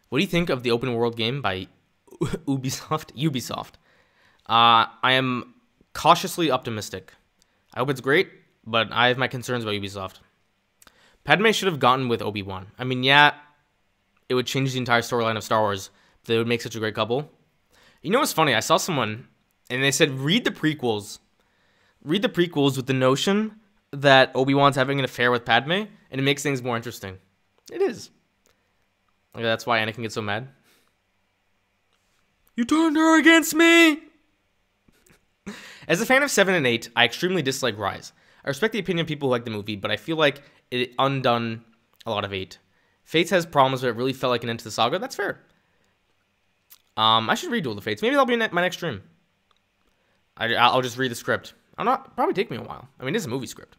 S1: What do you think of the open world game by Ubisoft? I am cautiously optimistic. I hope it's great, but I have my concerns about Ubisoft. Padme should have gotten with Obi-Wan. I mean, yeah, it would change the entire storyline of Star Wars. They would make such a great couple. You know what's funny? I saw someone, and they said, read the prequels. Read the prequels with the notion that Obi-Wan's having an affair with Padme, and it makes things more interesting. It is. Like, that's why Anakin gets so mad. You turned her against me! As a fan of 7 and 8, I extremely dislike Rise. I respect the opinion of people who like the movie, but I feel like it undone a lot of 8. Fates has problems, but it really felt like an end to the saga. That's fair. I should read Duel of the Fates. Maybe that'll be my next stream. I'll just read the script. Probably take me a while. I mean, it is a movie script.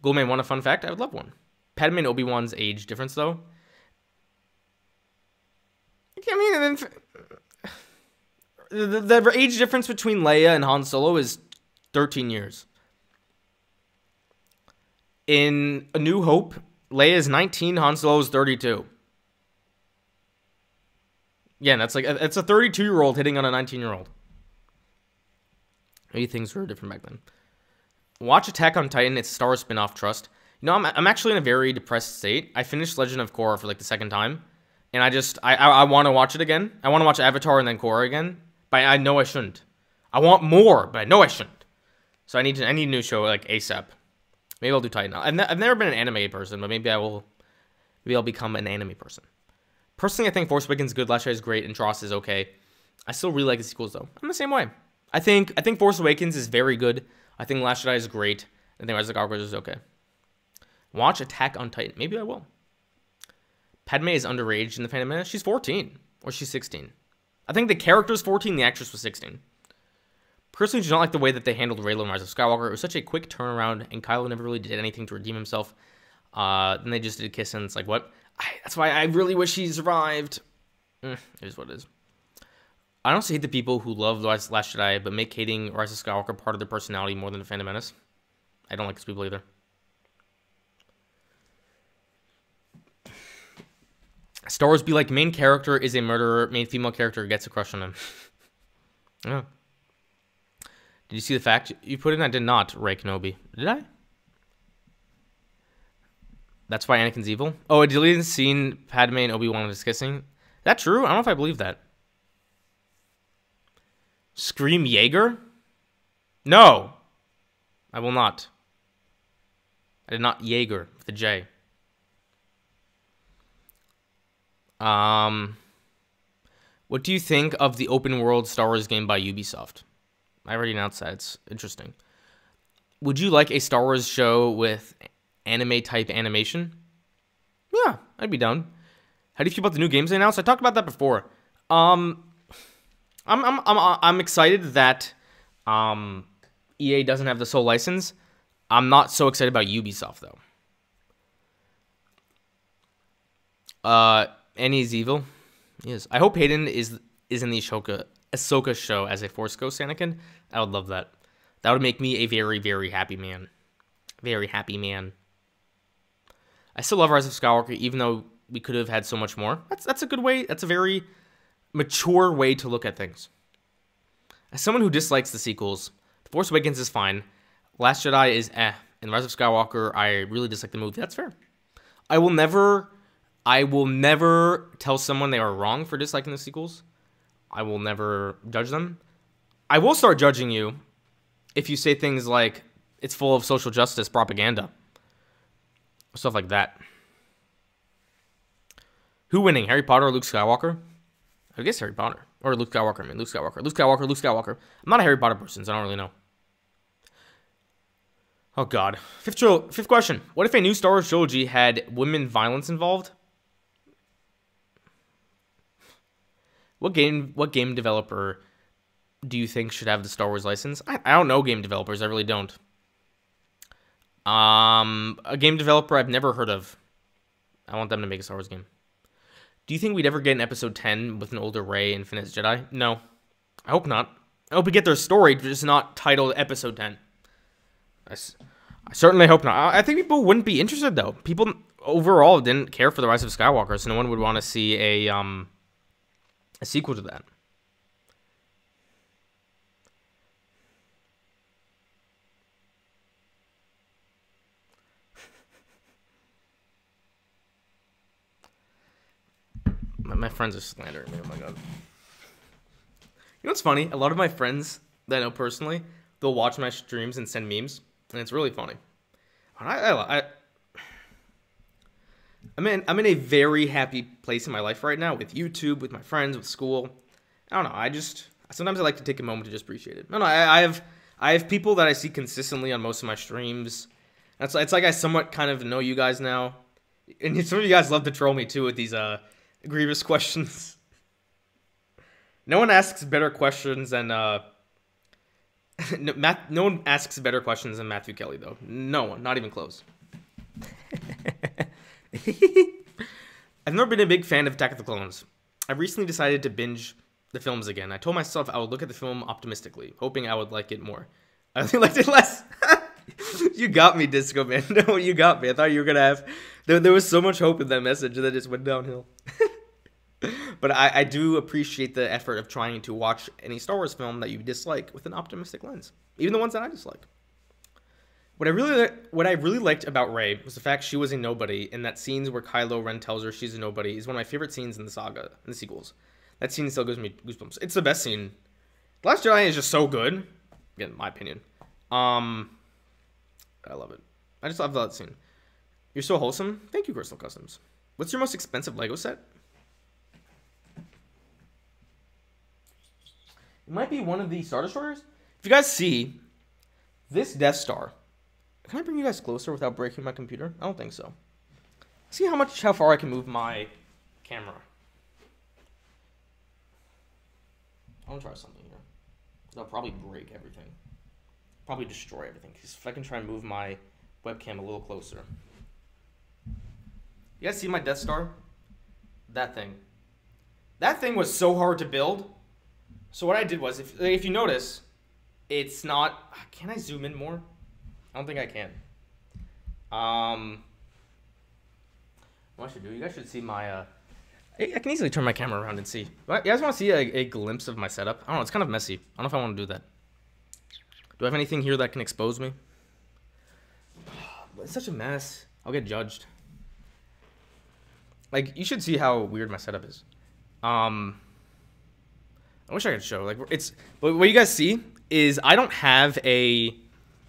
S1: Goldman, want a fun fact? I would love one. Padme and Obi-Wan's age difference, though. I mean, the age difference between Leia and Han Solo is 13 years. In A New Hope, Leia is 19, Han Solo is 32. Yeah, that's like, it's a 32-year-old hitting on a 19-year-old. Maybe things were different back then. Watch Attack on Titan. It's a Star Wars spin-off, trust. You know, I'm actually in a very depressed state. I finished Legend of Korra for like the second time. And I want to watch it again. I want to watch Avatar and then Korra again. But I know I shouldn't. I want more, but I know I shouldn't. So I need a new show like ASAP. Maybe I'll do Titan. I've never been an anime person, but maybe I'll become an anime person. Personally, I think Force Awakens is good, Last Jedi is great, and Tross is okay. I still really like the sequels though. I'm the same way. I think Force Awakens is very good. I think Last Jedi is great. I think Rise of Skywalker is okay. Watch Attack on Titan. Maybe I will. Padme is underage in The Phantom Menace. She's 14. Or she's 16. I think the character's 14, the actress was 16. Personally, do not like the way that they handled Reylo in Rise of Skywalker. It was such a quick turnaround, and Kylo never really did anything to redeem himself. Then they just did a kiss, and it's like, what? That's why I really wish he survived. It is what it is. I also hate the people who love The Last Jedi, but make hating Rise of Skywalker part of their personality more than The Phantom Menace. I don't like those people either. Star Wars be like, main character is a murderer, main female character gets a crush on him. Yeah. Did you see the fact you put in? I did not, Rey Kenobi. Did I? That's why Anakin's evil? Oh, a deleted scene, Padme and Obi-Wan discussing. Is that true? I don't know if I believe that. Scream Jaeger? No. I will not. I did not Jaeger with a J. What do you think of the open world Star Wars game by Ubisoft? I already announced that. It's interesting. Would you like a Star Wars show with anime-type animation? Yeah, I'd be down. How do you feel about the new games they announced? I talked about that before. I'm excited that EA doesn't have the sole license. I'm not so excited about Ubisoft though. Annie's evil. Yes. I hope Hayden is in the Ahsoka show as a Force Ghost Anakin. I would love that. That would make me a very, very happy man. Very happy man. I still love Rise of Skywalker, even though we could have had so much more. That's a good way. That's a very mature way to look at things. As someone who dislikes the sequels, The Force Awakens is fine. Last Jedi is eh. And Rise of Skywalker, I really dislike the movie. That's fair. I will never tell someone they are wrong for disliking the sequels. I will never judge them. I will start judging you if you say things like, it's full of social justice propaganda. Stuff like that. Who winning, Harry Potter or Luke Skywalker? I guess Harry Potter. Or Luke Skywalker, I mean. Luke Skywalker. I'm not a Harry Potter person, so I don't really know. Oh, God. Fifth question. What if a new Star Wars trilogy had women violence involved? What game developer do you think should have the Star Wars license? I don't know game developers. I really don't. A game developer I've never heard of. I want them to make a Star Wars game. Do you think we'd ever get an episode 10 with an older Rey and Finn as Jedi? No. I hope not. I hope we get their story, just not titled episode 10. I certainly hope not. I think people wouldn't be interested, though. People overall didn't care for The Rise of Skywalker, so no one would want to see a sequel to that. My friends are slandering me. Oh my god. You know what's funny? A lot of my friends that I know personally, they'll watch my streams and send memes, and it's really funny. I'm in a very happy place in my life right now with YouTube, with my friends, with school. I don't know. Sometimes I like to take a moment to just appreciate it. I have people that I see consistently on most of my streams. It's like I somewhat kind of know you guys now, and some of you guys love to troll me too with these grievous questions. No one asks better questions than no one asks better questions than Matthew Kelly though. No one, not even close. I've never been a big fan of Attack of the Clones. I recently decided to binge the films again. I told myself I would look at the film optimistically, hoping I would like it more. I only liked it less. You got me, Disco Man. No, you got me. I thought you were gonna have. There was so much hope in that message that it just went downhill. But I do appreciate the effort of trying to watch any Star Wars film that you dislike with an optimistic lens, even the ones that I dislike. What I really liked about Rey was the fact she was a nobody, and that scenes where Kylo Ren tells her she's a nobody is one of my favorite scenes in the saga, in the sequels. That scene still gives me goosebumps. It's the best scene. The Last Jedi is just so good. Again, in my opinion. I love it. I just love that scene. You're so wholesome. Thank you, Crystal Customs. What's your most expensive Lego set? It might be one of the Star Destroyers. If you guys see, this Death Star Can I bring you guys closer without breaking my computer? I don't think so. See how far I can move my camera. I want to try something here. I'll probably break everything. Probably destroy everything. Because if I can try and move my webcam a little closer. You guys see my Death Star? That thing. That thing was so hard to build. So what I did was, if you notice, it's not... Can I zoom in more? I don't think I can. What I should do, you guys should see my... I can easily turn my camera around and see. You guys want to see a glimpse of my setup? I don't know, it's kind of messy. I don't know if I want to do that. Do I have anything here that can expose me? It's such a mess. I'll get judged. Like, you should see how weird my setup is. I wish I could show. Like, but what you guys see is I don't have a...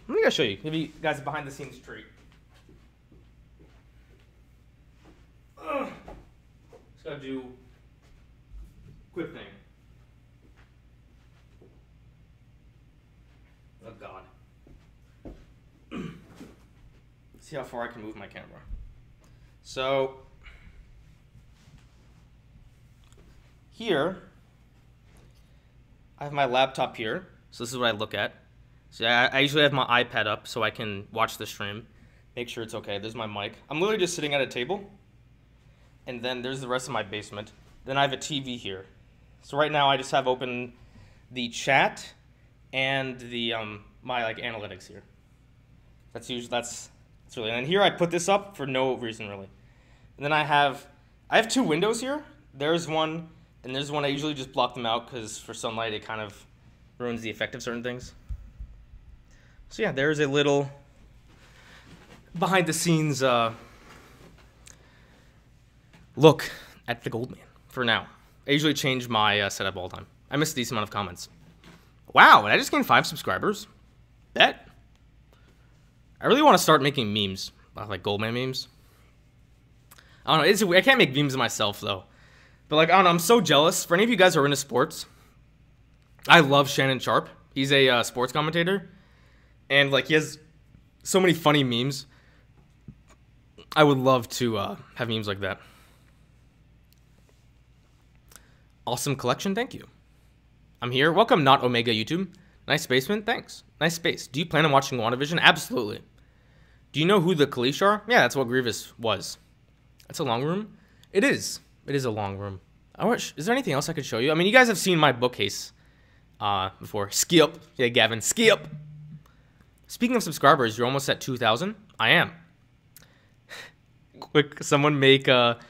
S1: Let me guys show you. Give you guys a behind the scenes treat. Just gotta do quick thing. Oh God. See how far I can move my camera. So here I have my laptop here. So this is what I look at. So I usually have my iPad up so I can watch the stream, make sure it's okay. There's my mic. I'm literally just sitting at a table. And then there's the rest of my basement. Then I have a TV here. So right now I just have open the chat and the my like analytics here. That's really. And then here I put this up for no reason really. And then I have two windows here. There's one and there's one I usually just block them out because for sunlight it kind of ruins the effect of certain things. So yeah, there's a little behind the scenes look at the Goldman for now. I usually change my setup all the time. I miss a decent amount of comments. Wow, I just gained 5 subscribers. Bet. I really want to start making memes, like Goldman memes. I don't know. I can't make memes myself though. But like I don't know. I'm so jealous. For any of you guys who are into sports, I love Shannon Sharp. He's a sports commentator, and like he has so many funny memes. I would love to have memes like that. Awesome collection, thank you. I'm here. Welcome, Not Omega YouTube. Nice basement, thanks. Nice space. Do you plan on watching WandaVision? Absolutely. Do you know who the Kalish are? Yeah, that's what Grievous was. That's a long room? It is. It is a long room. Is there anything else I could show you? I mean, you guys have seen my bookcase before. Skip. Yeah, Gavin, skip. Speaking of subscribers, you're almost at 2,000. I am. Quick, someone make Gavin,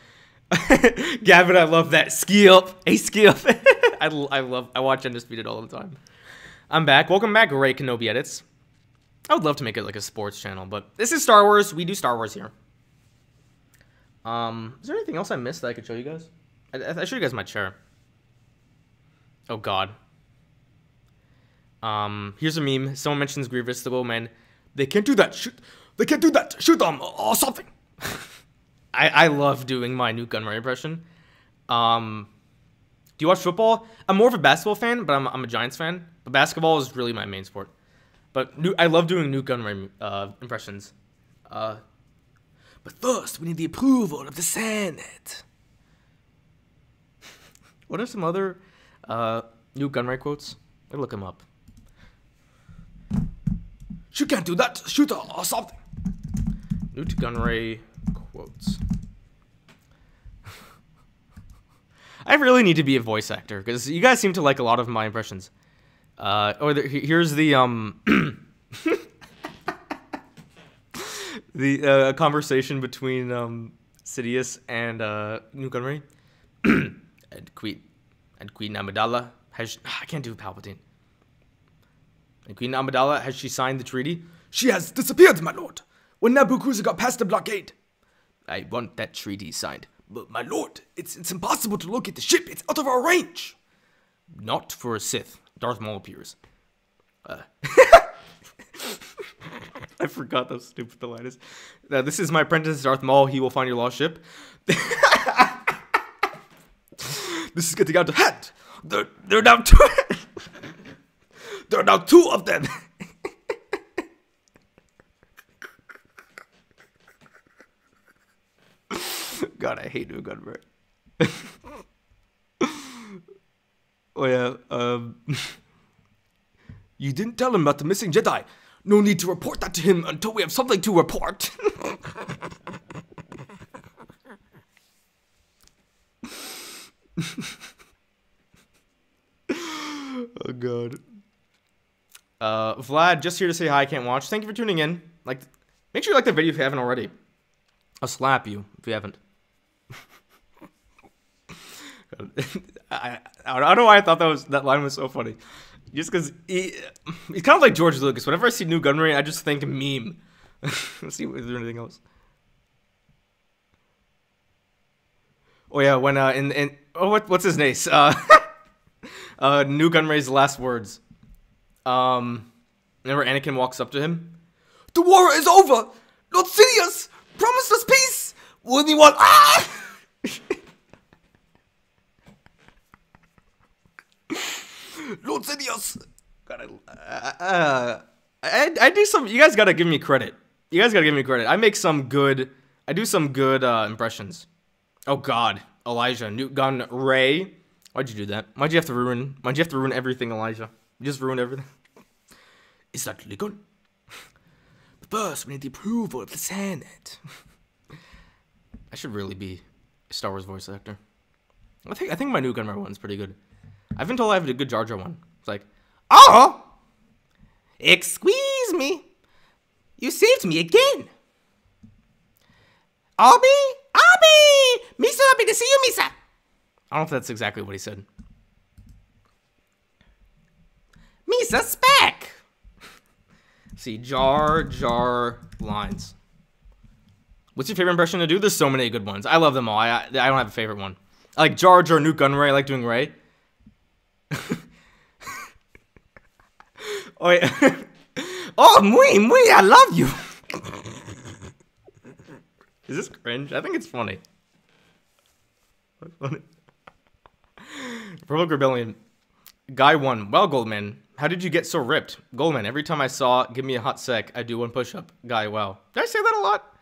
S1: I love that. Skip. Hey, skip. I watch Undisputed all the time. I'm back. Welcome back, Ray Kenobi Edits. I would love to make it like a sports channel, but this is Star Wars. We do Star Wars here. Is there anything else I missed that I could show you guys? I showed you guys my chair. Oh, God. Here's a meme. Someone mentions Grievous, the little man. They can't do that. Shoot. They can't do that. Shoot them or something. I love doing my Newt Gunray impression. Do you watch football? I'm more of a basketball fan, but I'm a Giants fan. But basketball is really my main sport. But I love doing Newt Gunray impressions. But first, we need the approval of the Senate. What are some other Newt Gunray quotes? Let me look them up. She can't do that. Shoot her or something. Newt Gunray quotes. I really need to be a voice actor because you guys seem to like a lot of my impressions. Here's the the conversation between Sidious and Newt Gunray and Queen Amidala has I can't do Palpatine. And Queen Amidala, has she signed the treaty? She has disappeared, my lord. When Naboo cruiser got past the blockade. I want that treaty signed. But my lord, it's impossible to locate the ship. It's out of our range. Not for a Sith. Darth Maul appears. I forgot those stupid the line is. This is my apprentice, Darth Maul. He will find your lost ship. This is getting out of hand. They're now two. There are now 2 of them. God, I hate Newt Gunray. Oh yeah, you didn't tell him about the missing Jedi. No need to report that to him until we have something to report. Oh god. Vlad, just here to say hi, I can't watch. Thank you for tuning in. Like, make sure you like the video if you haven't already. I'll slap you if you haven't. I don't know why I thought that line was so funny. Just because he's kind of like George Lucas. Whenever I see Newt Gunray, I just think meme. Let's see if there's anything else. Oh yeah, when what's his name? Newt Gunray's last words. Whenever Anakin walks up to him, the war is over. Lord Sidious promised us peace. Wouldn't he want? Ah! Lord Sidious. God, I do some. You guys gotta give me credit. You guys gotta give me credit. I do some good impressions. Oh God, Elijah, Newt Gunray. Why'd you do that? Why'd you have to ruin everything, Elijah? You just ruined everything. Is that legal? But first, we need the approval of the Senate. I should really be a Star Wars voice actor. I think my Newt Gunray one's pretty good. I've been told I have a good Jar Jar one. It's like, oh, excuse me, you saved me again. Abby, me so happy to see you, Misa. I don't know if that's exactly what he said. Misa's back. See, Jar Jar lines. What's your favorite impression to do? There's so many good ones. I love them all. I don't have a favorite one. I like Jar Jar, Newt Gunray. I like doing Ray. Oh, yeah. Oh, muy, I love you. Is this cringe? I think it's funny. Republic Rebellion. Guy 1. Well, Goldman, how did you get so ripped? Goldman, every time I saw give me a hot sec, I do one push-up. Guy, wow. Did I say that a lot?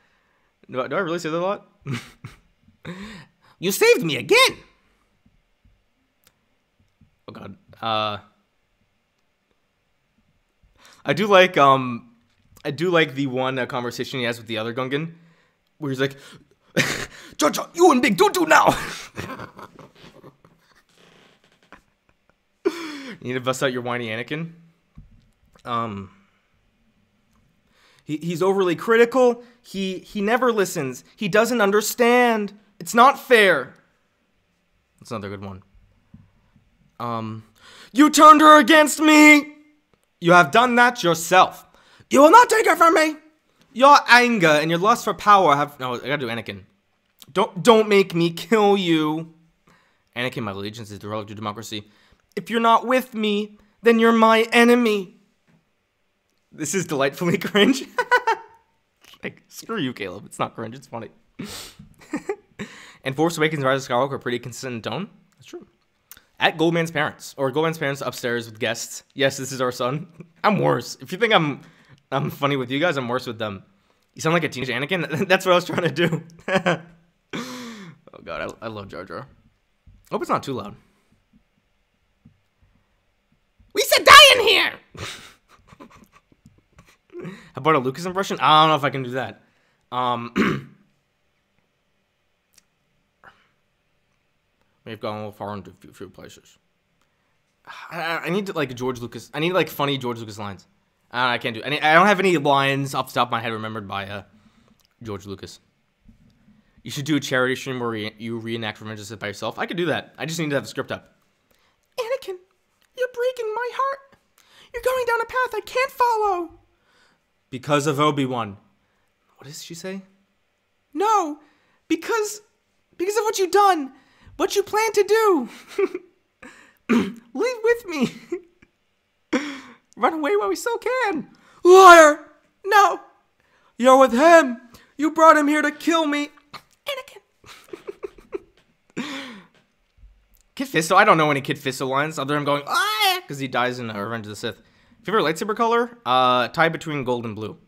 S1: Do I really say that a lot? You saved me again. Oh god. I do like the one conversation he has with the other Gungan, where he's like, Jar Jar, you and Big Doo now. You need to bust out your whiny Anakin. He's overly critical. He never listens. He doesn't understand. It's not fair. That's another good one. You turned her against me. You have done that yourself. You will not take her from me. Your anger and your lust for power have... No, I gotta do Anakin. Don't make me kill you. Anakin, my allegiance is the relic to democracy. If you're not with me, then you're my enemy. This is delightfully cringe. Like, screw you, Caleb. It's not cringe. It's funny. And Force Awakens and Rise of Skywalker are pretty consistent in tone. That's true. At Goldman's parents. Or Goldman's parents upstairs with guests. Yes, this is our son. I'm worse. If you think I'm funny with you guys, I'm worse with them. You sound like a teenage Anakin. That's what I was trying to do. Oh, God. I love Jar Jar. Hope it's not too loud. We said die in here! How about a Lucas impression? I don't know if I can do that. We've gone a little far into a few places. I need to, like, George Lucas. I need, like, funny George Lucas lines. I can't do it. I don't have any lines off the top of my head remembered by George Lucas. You should do a charity stream where you reenact Revenge of the Sith by yourself. I could do that. I just need to have a script up. Anakin, you're breaking my heart. You're going down a path I can't follow. Because of Obi-Wan. What does she say? No, because of what you've done. What you plan to do. Leave with me. Run away while we still can. Liar. No. You're with him. You brought him here to kill me. Anakin. Kit Fisto. I don't know any Kit Fisto lines other than him going, ah, because he dies in Revenge of the Sith. Favorite lightsaber color? Tie between gold and blue.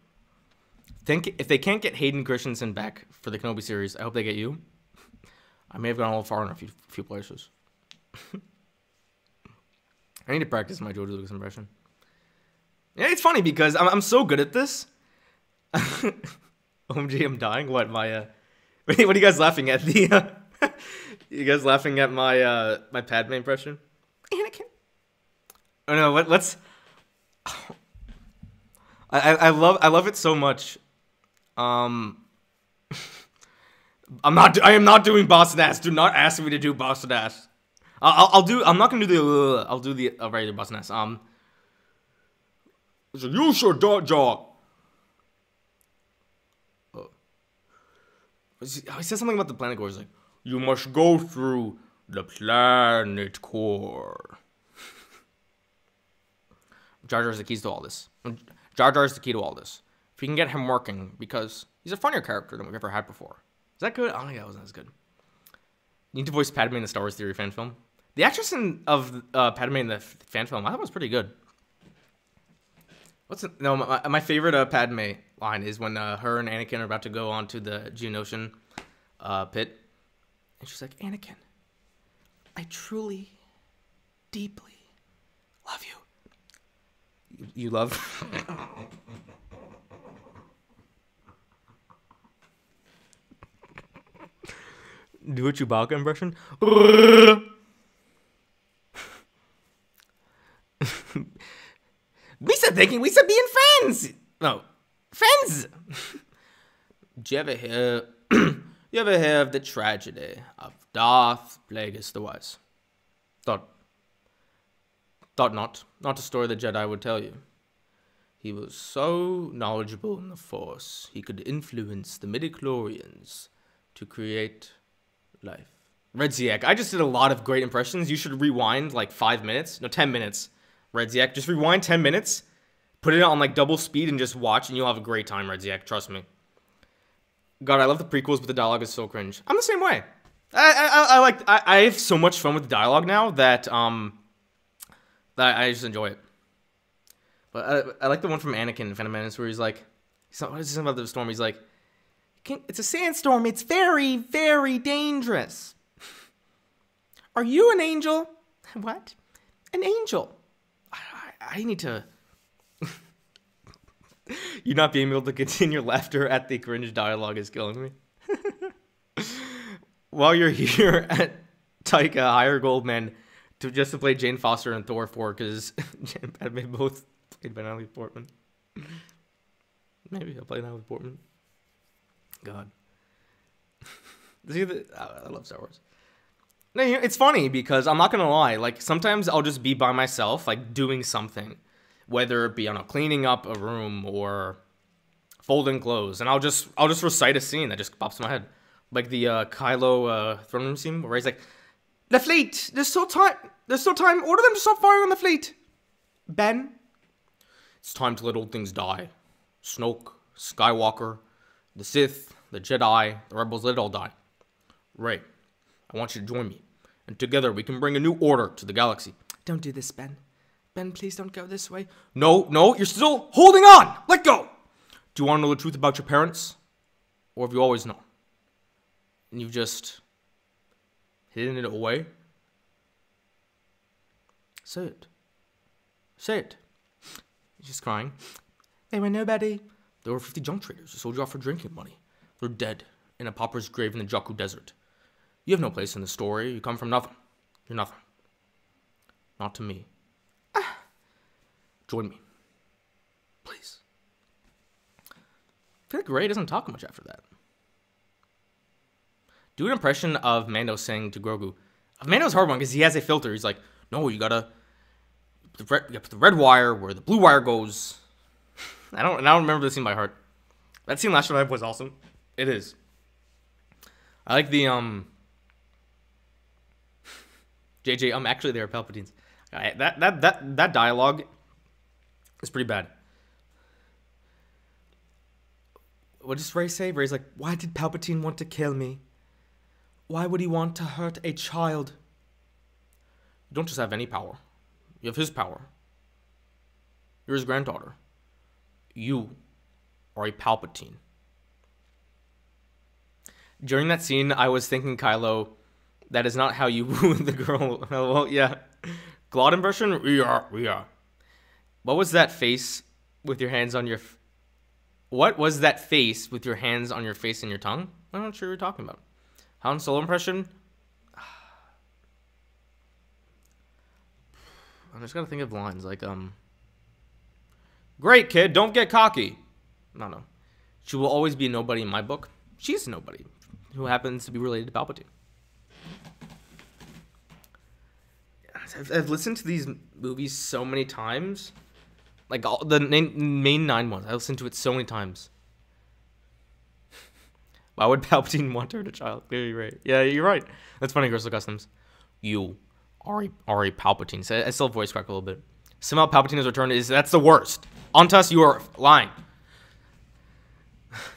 S1: If they can't get Hayden Christensen back for the Kenobi series, I hope they get you. I may have gone a little far in a few places. I need to practice my George Lucas impression. Yeah, it's funny because I'm so good at this. OMG, I'm dying. What, my, what are you guys laughing at? The, you guys laughing at my, my Padme impression? Anakin. Oh no, let's, I love it so much. I am not doing Boston ass. Do not ask me to do Boston ass. I'm not gonna do the, I'll do the regular Boston ass. So you should jaw. He said something about the planet core. He's like, you must go through the planet core. Jar Jar is the keys to all this. Jar Jar is the key to all this. If we can get him working, because he's a funnier character than we've ever had before. Is that good? Oh, yeah, that wasn't as good. You need to voice Padme in the Star Wars Theory fan film. The actress of Padme in the fan film, I thought was pretty good. My favorite Padme line is when her and Anakin are about to go onto the Geonosian pit. And she's like, Anakin, I truly, deeply love you. You love? Do a Chewbacca impression. We said thinking, we said being friends. No, friends. Do you ever hear? You ever hear of the tragedy of Darth Plagueis the Wise? Thought not a story the Jedi would tell you. He was so knowledgeable in the Force, he could influence the midichlorians to create life. Redziak, I just did a lot of great impressions. You should rewind like 5 minutes, no, 10 minutes. Redziak, just rewind 10 minutes, put it on like double speed and just watch and you'll have a great time, Redziak, trust me. God, I love the prequels, but the dialogue is so cringe. I'm the same way. I have so much fun with the dialogue now that that I just enjoy it. But I like the one from Anakin in Phantom Menace where he's like, what is this about the storm? He's like, it's a sandstorm. It's very, very dangerous. Are you an angel? What? An angel. I need to... You not being able to continue laughter at the cringe dialogue is killing me. While you're here at Taika, hire Goldman just to play Jane Foster in Thor 4 because Jane and Padme both played by Natalie Portman. Maybe I'll play Natalie Portman. God. I love Star Wars. No, it's funny because I'm not gonna lie. Like sometimes I'll just be by myself, like doing something, whether it be cleaning up a room or folding clothes, and I'll just recite a scene that just pops in my head, like the Kylo throne room scene where he's like, "The fleet, there's still time. Order them to stop firing on the fleet." Ben, it's time to let old things die. Snoke, Skywalker, the Sith, the Jedi, the Rebels, let it all die. Rey, I want you to join me, and together we can bring a new order to the galaxy. Don't do this, Ben. Ben, please don't go this way. No, you're still holding on. Let go. Do you want to know the truth about your parents? Or have you always known? And you've just hidden it away? Say it. Say it. He's just crying. They were nobody. There were 50 junk traders who sold you off for drinking money. They're dead in a pauper's grave in the Jakku Desert. You have no place in the story. You come from nothing. You're nothing. Not to me. Join me. Please. I feel like Rey doesn't talk much after that. Do an impression of Mando saying to Grogu. Mando's a hard one because he has a filter. He's like, no, you gotta put the red wire where the blue wire goes. I don't remember the scene by heart. That scene last night was awesome. It is. I like the JJ, I'm actually there, Palpatines. That dialogue is pretty bad. What does Rey say? Rey's like, why did Palpatine want to kill me? Why would he want to hurt a child? You don't just have any power. You have his power. You're his granddaughter. You are a Palpatine. During that scene, I was thinking Kylo That is not how you woo the girl. Well, yeah. Glot impression? We are. What was that face with your hands on your... What was that face with your hands on your face and your tongue? I'm not sure what you're talking about. Han Solo impression? I just gotta think of lines like, great, kid, don't get cocky. No. She will always be a nobody in my book. She's a nobody who happens to be related to Palpatine. I've listened to these movies so many times. Like, all the main 9 ones. I listened to it so many times. Why would Palpatine want her to child? You're right. Yeah, you're right. That's funny, Crystal Customs. You are a Palpatine. So I still voice crack a little bit. Somehow Palpatine has returned. That's the worst. Ontas, you are lying.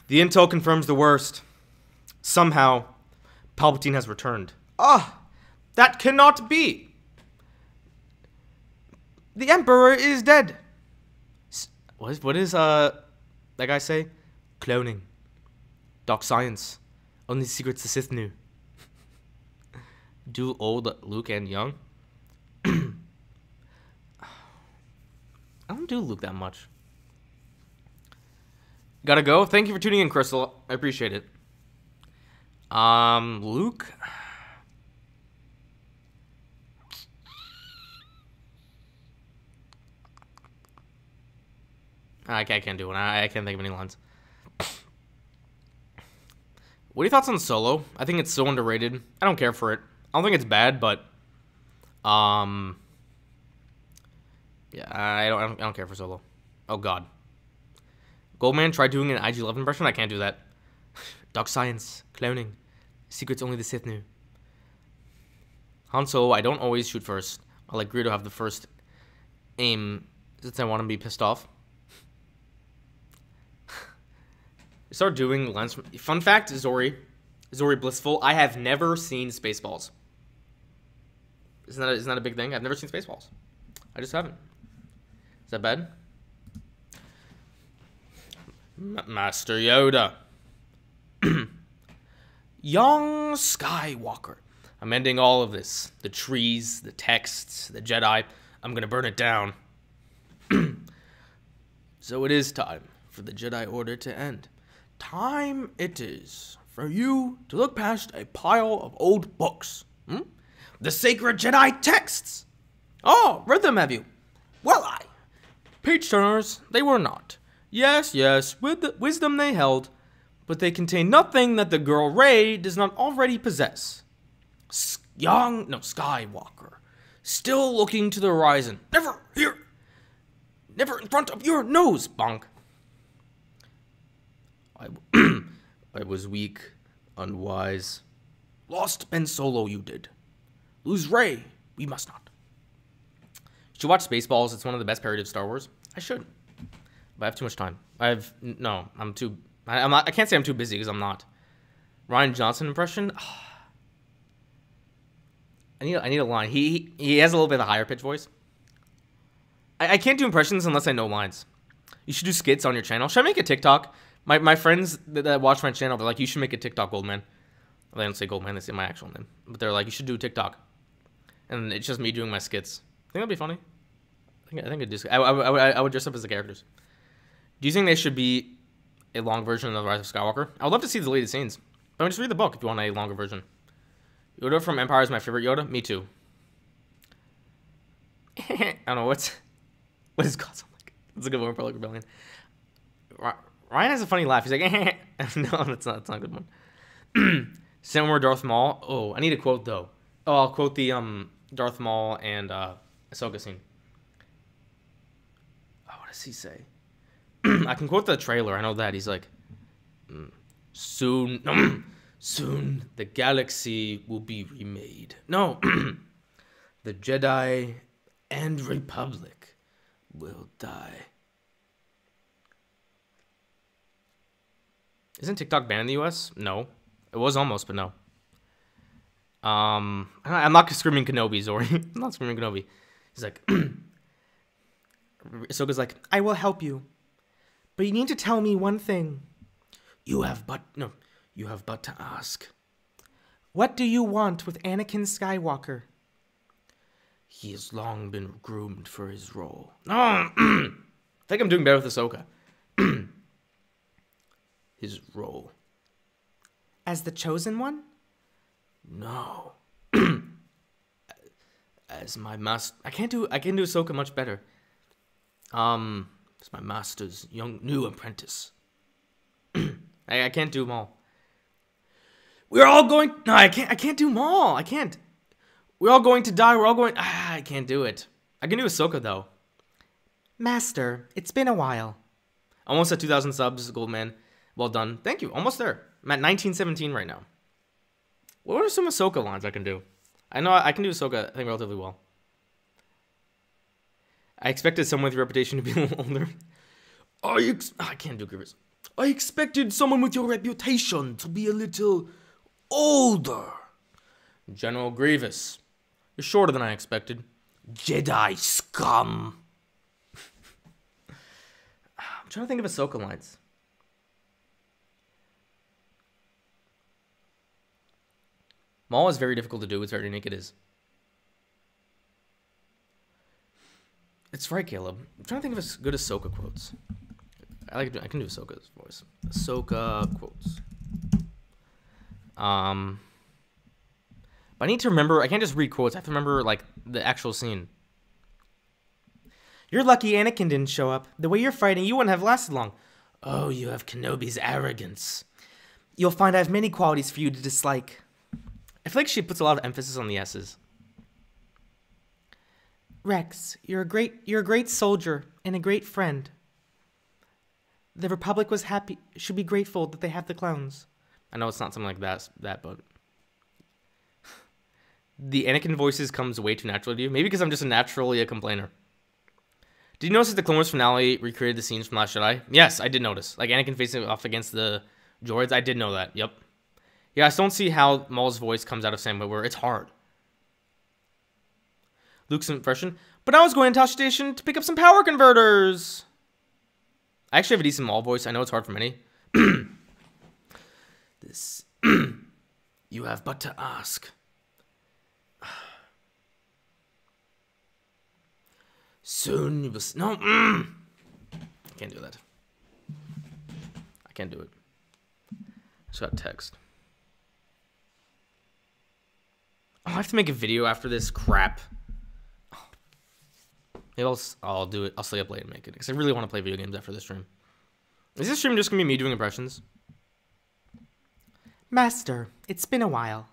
S1: The intel confirms the worst. Somehow, Palpatine has returned. That cannot be. The Emperor is dead. What is that guy say? Cloning. Dark science. Only secrets the Sith knew. Do old Luke and young? I don't do Luke that much. Gotta go. Thank you for tuning in, Crystal. I appreciate it. Luke. I can't do one. I can't think of any lines. What are your thoughts on Solo? I think it's so underrated. I don't care for it. I don't think it's bad, but yeah, I don't care for Solo. Oh God. Goldman tried doing an IG-11 impression. I can't do that. Dark science, cloning, secrets only the Sith knew. Han Solo, I don't always shoot first. I like Greedo have the first aim since I want to be pissed off. Start doing lens. Fun fact, Zori Blissful. I have never seen Spaceballs. Isn't that a big thing? I've never seen Spaceballs. I just haven't. Is that bad? Master Yoda. Young Skywalker. I'm ending all of this. The trees, the texts, the Jedi. I'm gonna burn it down. So it is time for the Jedi Order to end. Time it is for you to look past a pile of old books. The sacred Jedi texts. Oh, read them, have you? Well, page turners, they were not. Yes, with the wisdom they held, but they contain nothing that the girl Rey does not already possess. Skywalker, still looking to the horizon. Never here. Never in front of your nose, bonk. I was weak, unwise. Lost Ben Solo, you did. Lose Rey, we must not. You should watch Spaceballs. It's one of the best parodies of Star Wars. I should, but I have too much time. I can't say I'm too busy because I'm not. Rian Johnson impression. I need a line. He has a little bit of a higher pitch voice. I can't do impressions unless I know lines. You should do skits on your channel. Should I make a TikTok? My friends that watch my channel, they're like, you should make a TikTok, Goldman. Well, they don't say Goldman, they say my actual name. But they're like, you should do TikTok. And it's just me doing my skits. I think that'd be funny. I would dress up as the characters. Do you think they should be a long version of The Rise of Skywalker? I would love to see the deleted scenes. But just read the book if you want a longer version. Yoda from Empire is my favorite Yoda. Me too. I don't know what is God sound like. That's a good one for Republic Rebellion. Ryan has a funny laugh. He's like, no, that's not a good one. Similar Darth Maul. Oh, I need a quote though. Oh, I'll quote the Darth Maul and Ahsoka scene. Oh, what does he say? I can quote the trailer. I know that. He's like, soon the galaxy will be remade. No, the Jedi and Republic will die. Isn't TikTok banned in the US? No. It was almost, but no. I'm not screaming Kenobi, Zori. I'm not screaming Kenobi. He's like, Ahsoka's like, I will help you. But you need to tell me one thing. You have but to ask. What do you want with Anakin Skywalker? He has long been groomed for his role. Oh, I think I'm doing better with Ahsoka. His role. As the chosen one? No. As my master. I can do Ahsoka much better. As my master's new apprentice. I can't do them all. We're all going. No, I can't do them all. I can't. We're all going to die. We're all going. I can't do it. I can do Ahsoka though. Master, it's been a while. Almost at 2,000 subs, Goldman. Well done. Thank you. Almost there. I'm at 1917 right now. What are some Ahsoka lines I can do? I know I can do Ahsoka, I think, relatively well. I expected someone with your reputation to be a little older. I can't do Grievous. I expected someone with your reputation to be a little older. General Grievous. You're shorter than I expected. Jedi scum. I'm trying to think of Ahsoka lines. Maul is very difficult to do. It's very unique. It is. It's right, Caleb. I'm trying to think of good Ahsoka quotes. I can do Ahsoka's voice. Ahsoka quotes. But I need to remember. I can't just read quotes. I have to remember like the actual scene. You're lucky Anakin didn't show up. The way you're fighting, you wouldn't have lasted long. Oh, you have Kenobi's arrogance. You'll find I have many qualities for you to dislike. I feel like she puts a lot of emphasis on the S's. Rex, you're a great soldier and a great friend. The Republic should be grateful that they have the clones. I know it's not something like that, but the Anakin voices comes way too naturally to you. Maybe because I'm just naturally a complainer. Did you notice that the Clone Wars finale recreated the scenes from Last Jedi? Yes, I did notice. Like Anakin facing off against the droids. I did know that. Yep. Yeah, I just don't see how Maul's voice comes out of Sam Witwer. It's hard. Luke's impression. But I was going to Tosh Station to pick up some power converters. I actually have a decent Maul voice. I know it's hard for many. This. You have but to ask. Soon you will. No. I can't do that. I can't do it. I just got text. Oh, I have to make a video after this crap. Maybe I'll do it. I'll stay up late and make it because I really want to play video games after this stream. Is this stream just gonna be me doing impressions? Master, it's been a while.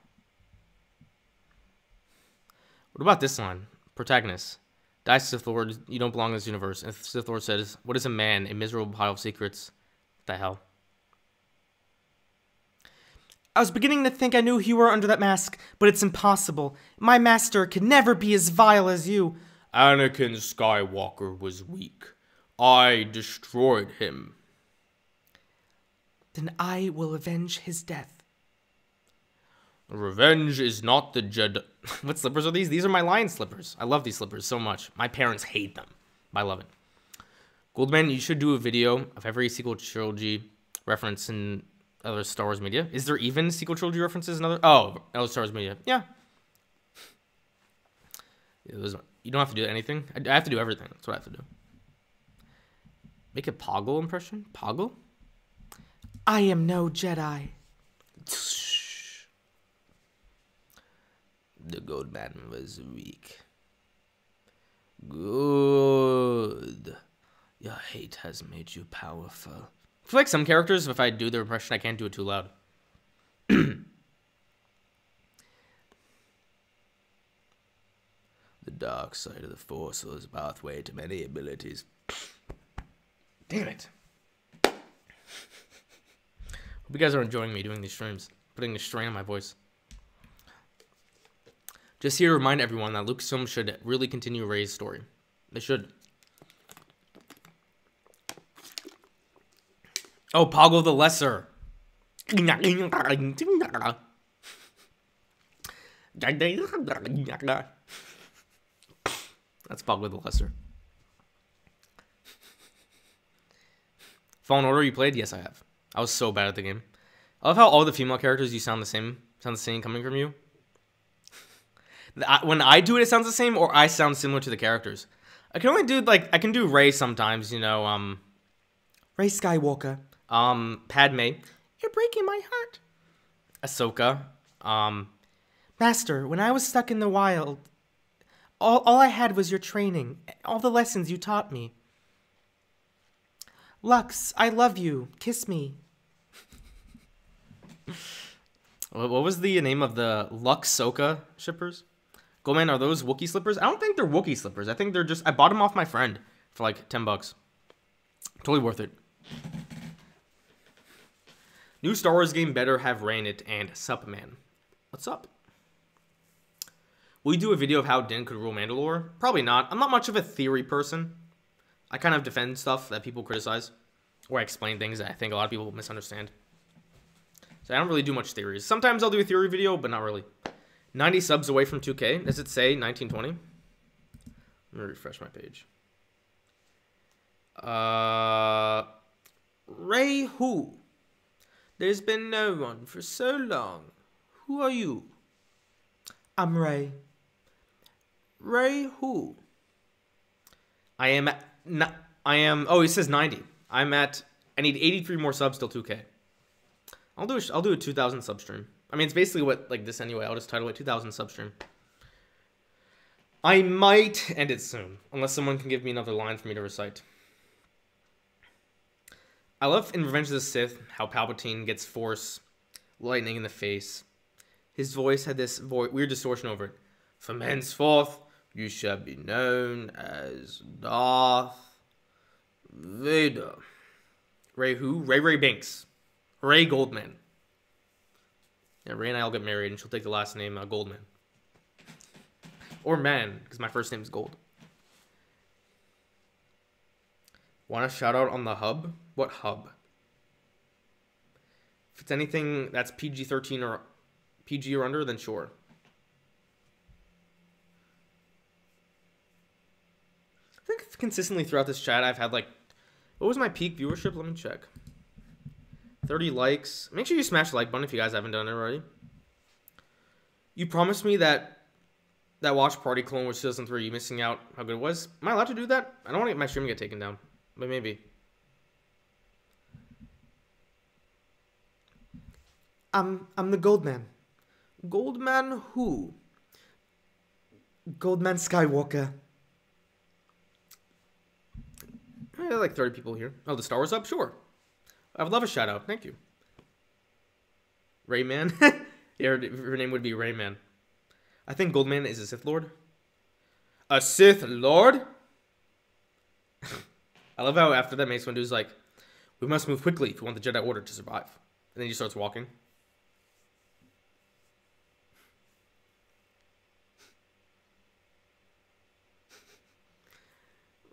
S1: What about this line? Protagonist. Die, Sith Lord, you don't belong in this universe. And Sith Lord says, what is a man? A miserable pile of secrets. What the hell? I was beginning to think I knew who you were under that mask, but it's impossible. My master could never be as vile as you. Anakin Skywalker was weak. I destroyed him. Then I will avenge his death. Revenge is not the Jedi. What slippers are these? These are my lion slippers. I love these slippers so much. My parents hate them. But I love it. Goldman, you should do a video of every sequel trilogy reference in other Star Wars media. Is there even sequel trilogy references in other? Oh, other Star Wars media. Yeah. You don't have to do anything. I have to do everything. That's what I have to do. Make a Poggle impression? Poggle? I am no Jedi. The Goldman was weak. Good. Your hate has made you powerful. I feel like some characters, if I do their impression, I can't do it too loud. The dark side of the Force is a pathway to many abilities. Damn it. Hope you guys are enjoying me doing these streams, putting a strain on my voice. Just here to remind everyone that Lucasfilm should really continue Rey's story. They should. Oh, Poggle the Lesser. That's Poggle the Lesser. Fallen Order you played? Yes, I have. I was so bad at the game. I love how all the female characters you sound the same Sounds the same coming from you. When I do it, it sounds the same, or I sound similar to the characters. I can only do, like, I can do Rey sometimes, you know, Rey Skywalker. Padme. You're breaking my heart. Ahsoka. Master, when I was stuck in the wild, all I had was your training, all the lessons you taught me. Lux, I love you. Kiss me. What was the name of the Lux-Soka shippers? Goldman, are those Wookiee slippers? I don't think they're Wookiee slippers. I think they're just... I bought them off my friend for like $10. Totally worth it. New Star Wars game better have Rey in it and sup, man. What's up? Will you do a video of how Din could rule Mandalore? Probably not. I'm not much of a theory person. I kind of defend stuff that people criticize. Or I explain things that I think a lot of people misunderstand. So I don't really do much theories. Sometimes I'll do a theory video, but not really. 90 subs away from 2K. Does it say 1920? Let me refresh my page. Rey who? There's been no one for so long. Who are you? I'm Rey. Rey who? I am... Oh, it says 90. I'm at... I need 83 more subs till 2K. I'll do a 2,000 sub stream. I mean, it's basically what, like, this anyway. I'll just title it 2,000 sub stream. I might end it soon, unless someone can give me another line for me to recite. I love in Revenge of the Sith how Palpatine gets Force lightning in the face. His voice had this weird distortion over it. From henceforth, you shall be known as Darth Vader. Rey who? Ray Binks. Rey Goldman. Yeah, Rey and I will get married, and she'll take the last name Goldman. Or Man, because my first name is Gold. Want a shout out on the hub? What hub? If it's anything that's PG-13 or PG or under, then sure. I think consistently throughout this chat, I've had like... What was my peak viewership? Let me check. 30 likes. Make sure you smash the like button if you guys haven't done it already. You promised me that Watch Party Clone Wars Season 3, you missing out how good it was. Am I allowed to do that? I don't want to get my stream to get taken down, but maybe. I'm the Goldman. Goldman who? Goldman Skywalker. I have like 30 people here. Oh, the Star Wars up? Sure. I would love a shout out. Thank you. Rayman? Yeah, her name would be Rayman. I think Goldman is a Sith Lord. A Sith Lord? I love how after that Mace Windu's like, we must move quickly if we want the Jedi Order to survive. And then he starts walking.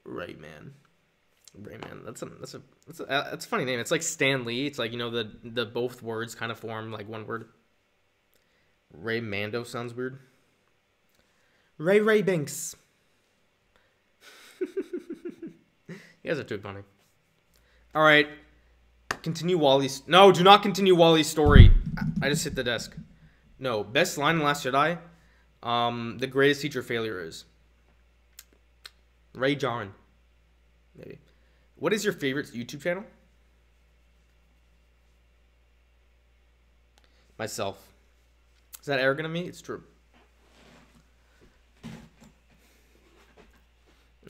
S1: Rayman. That's a funny name. It's like Stan Lee. It's like, you know, the both words kind of form like one word. Ray Mando sounds weird. Ray Binks. You guys are too funny. All right. Continue Wally's. No, do not continue Wally's story. I just hit the desk. No. Best line in Last Jedi. The greatest teacher failure is. Ray Jarin. Maybe. What is your favorite YouTube channel? Myself. Is that arrogant of me? It's true.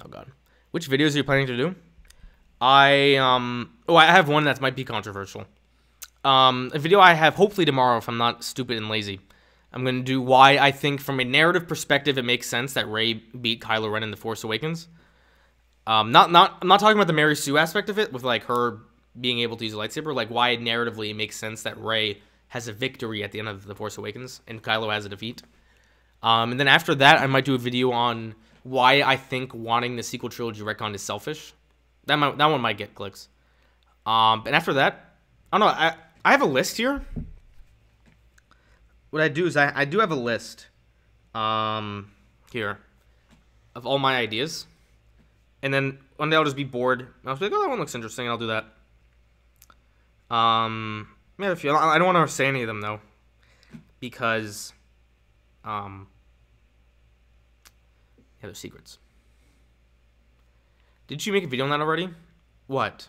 S1: Oh god. Which videos are you planning to do? I have one that might be controversial. A video I have hopefully tomorrow if I'm not stupid and lazy. I'm going to do why I think from a narrative perspective it makes sense that Rey beat Kylo Ren in The Force Awakens. I'm not talking about the Mary Sue aspect of it with like her being able to use a lightsaber, like why narratively it makes sense that Rey has a victory at the end of The Force Awakens and Kylo has a defeat. And then after that, I might do a video on why I think wanting the sequel trilogy retcon is selfish. That one might get clicks. And after that, I don't know. I have a list here. What I do is I do have a list here of all my ideas. And then one day I'll just be bored. I'll be like, oh, that one looks interesting. And I'll do that. I have a few. I don't want to say any of them, though. because, yeah, there's secrets. Did you make a video on that already? What?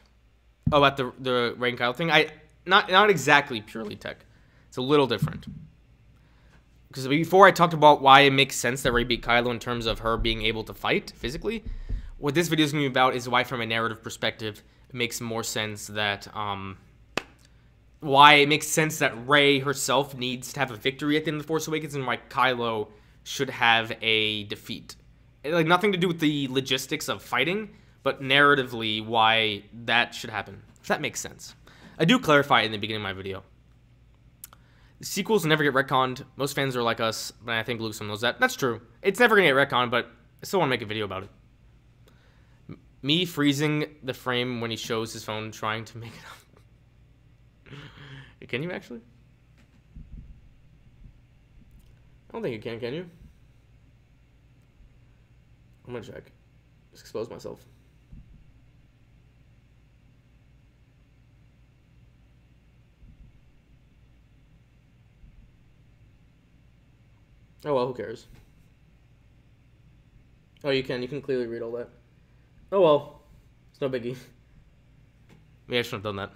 S1: Oh, about the Rey and Kylo thing? Not exactly purely tech. It's a little different. Because before I talked about why it makes sense that Rey beat Kylo in terms of her being able to fight physically, what this video is going to be about is why, from a narrative perspective, it makes more sense that, why it makes sense that Rey herself needs to have a victory at the end of The Force Awakens and why Kylo should have a defeat. Like, nothing to do with the logistics of fighting, but narratively why that should happen, if that makes sense. I do clarify it in the beginning of my video. The sequels never get retconned. Most fans are like us, but I think Lucasfilm knows that. That's true. It's never going to get retconned, but I still want to make a video about it. Me freezing the frame when he shows his phone trying to make it up. Can you actually? I don't think you can you? I'm going to check. Just expose myself. Oh well, who cares? Oh, you can clearly read all that. Oh well, it's no biggie. Maybe I shouldn't have done that.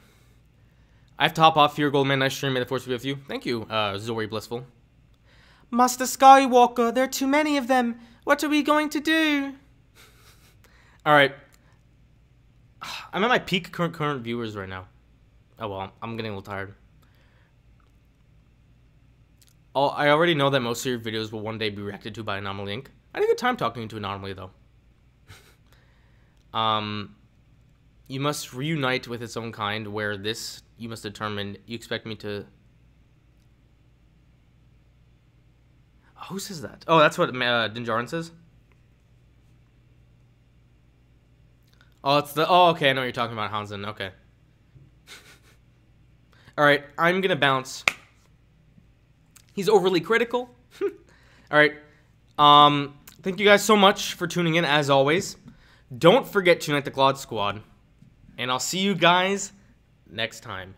S1: I have to hop off here, Goldman. Nice stream. May the Force be with you. Thank you, Zori Blissful. Master Skywalker, there are too many of them. What are we going to do? Alright. I'm at my peak current viewers right now. Oh well, I'm getting a little tired. I already know that most of your videos will one day be reacted to by Anomaly Inc. I had a good time talking to Anomaly, though. You must reunite with its own kind, where this, you must determine, you expect me to... Oh, who says that? Oh, that's what Din Djarin says? Oh, it's the... Oh, okay, I know what you're talking about, Hansen. Okay. Alright, I'm gonna bounce. He's overly critical. Alright. Thank you guys so much for tuning in, as always. Don't forget to unite the Claude Squad. And I'll see you guys next time.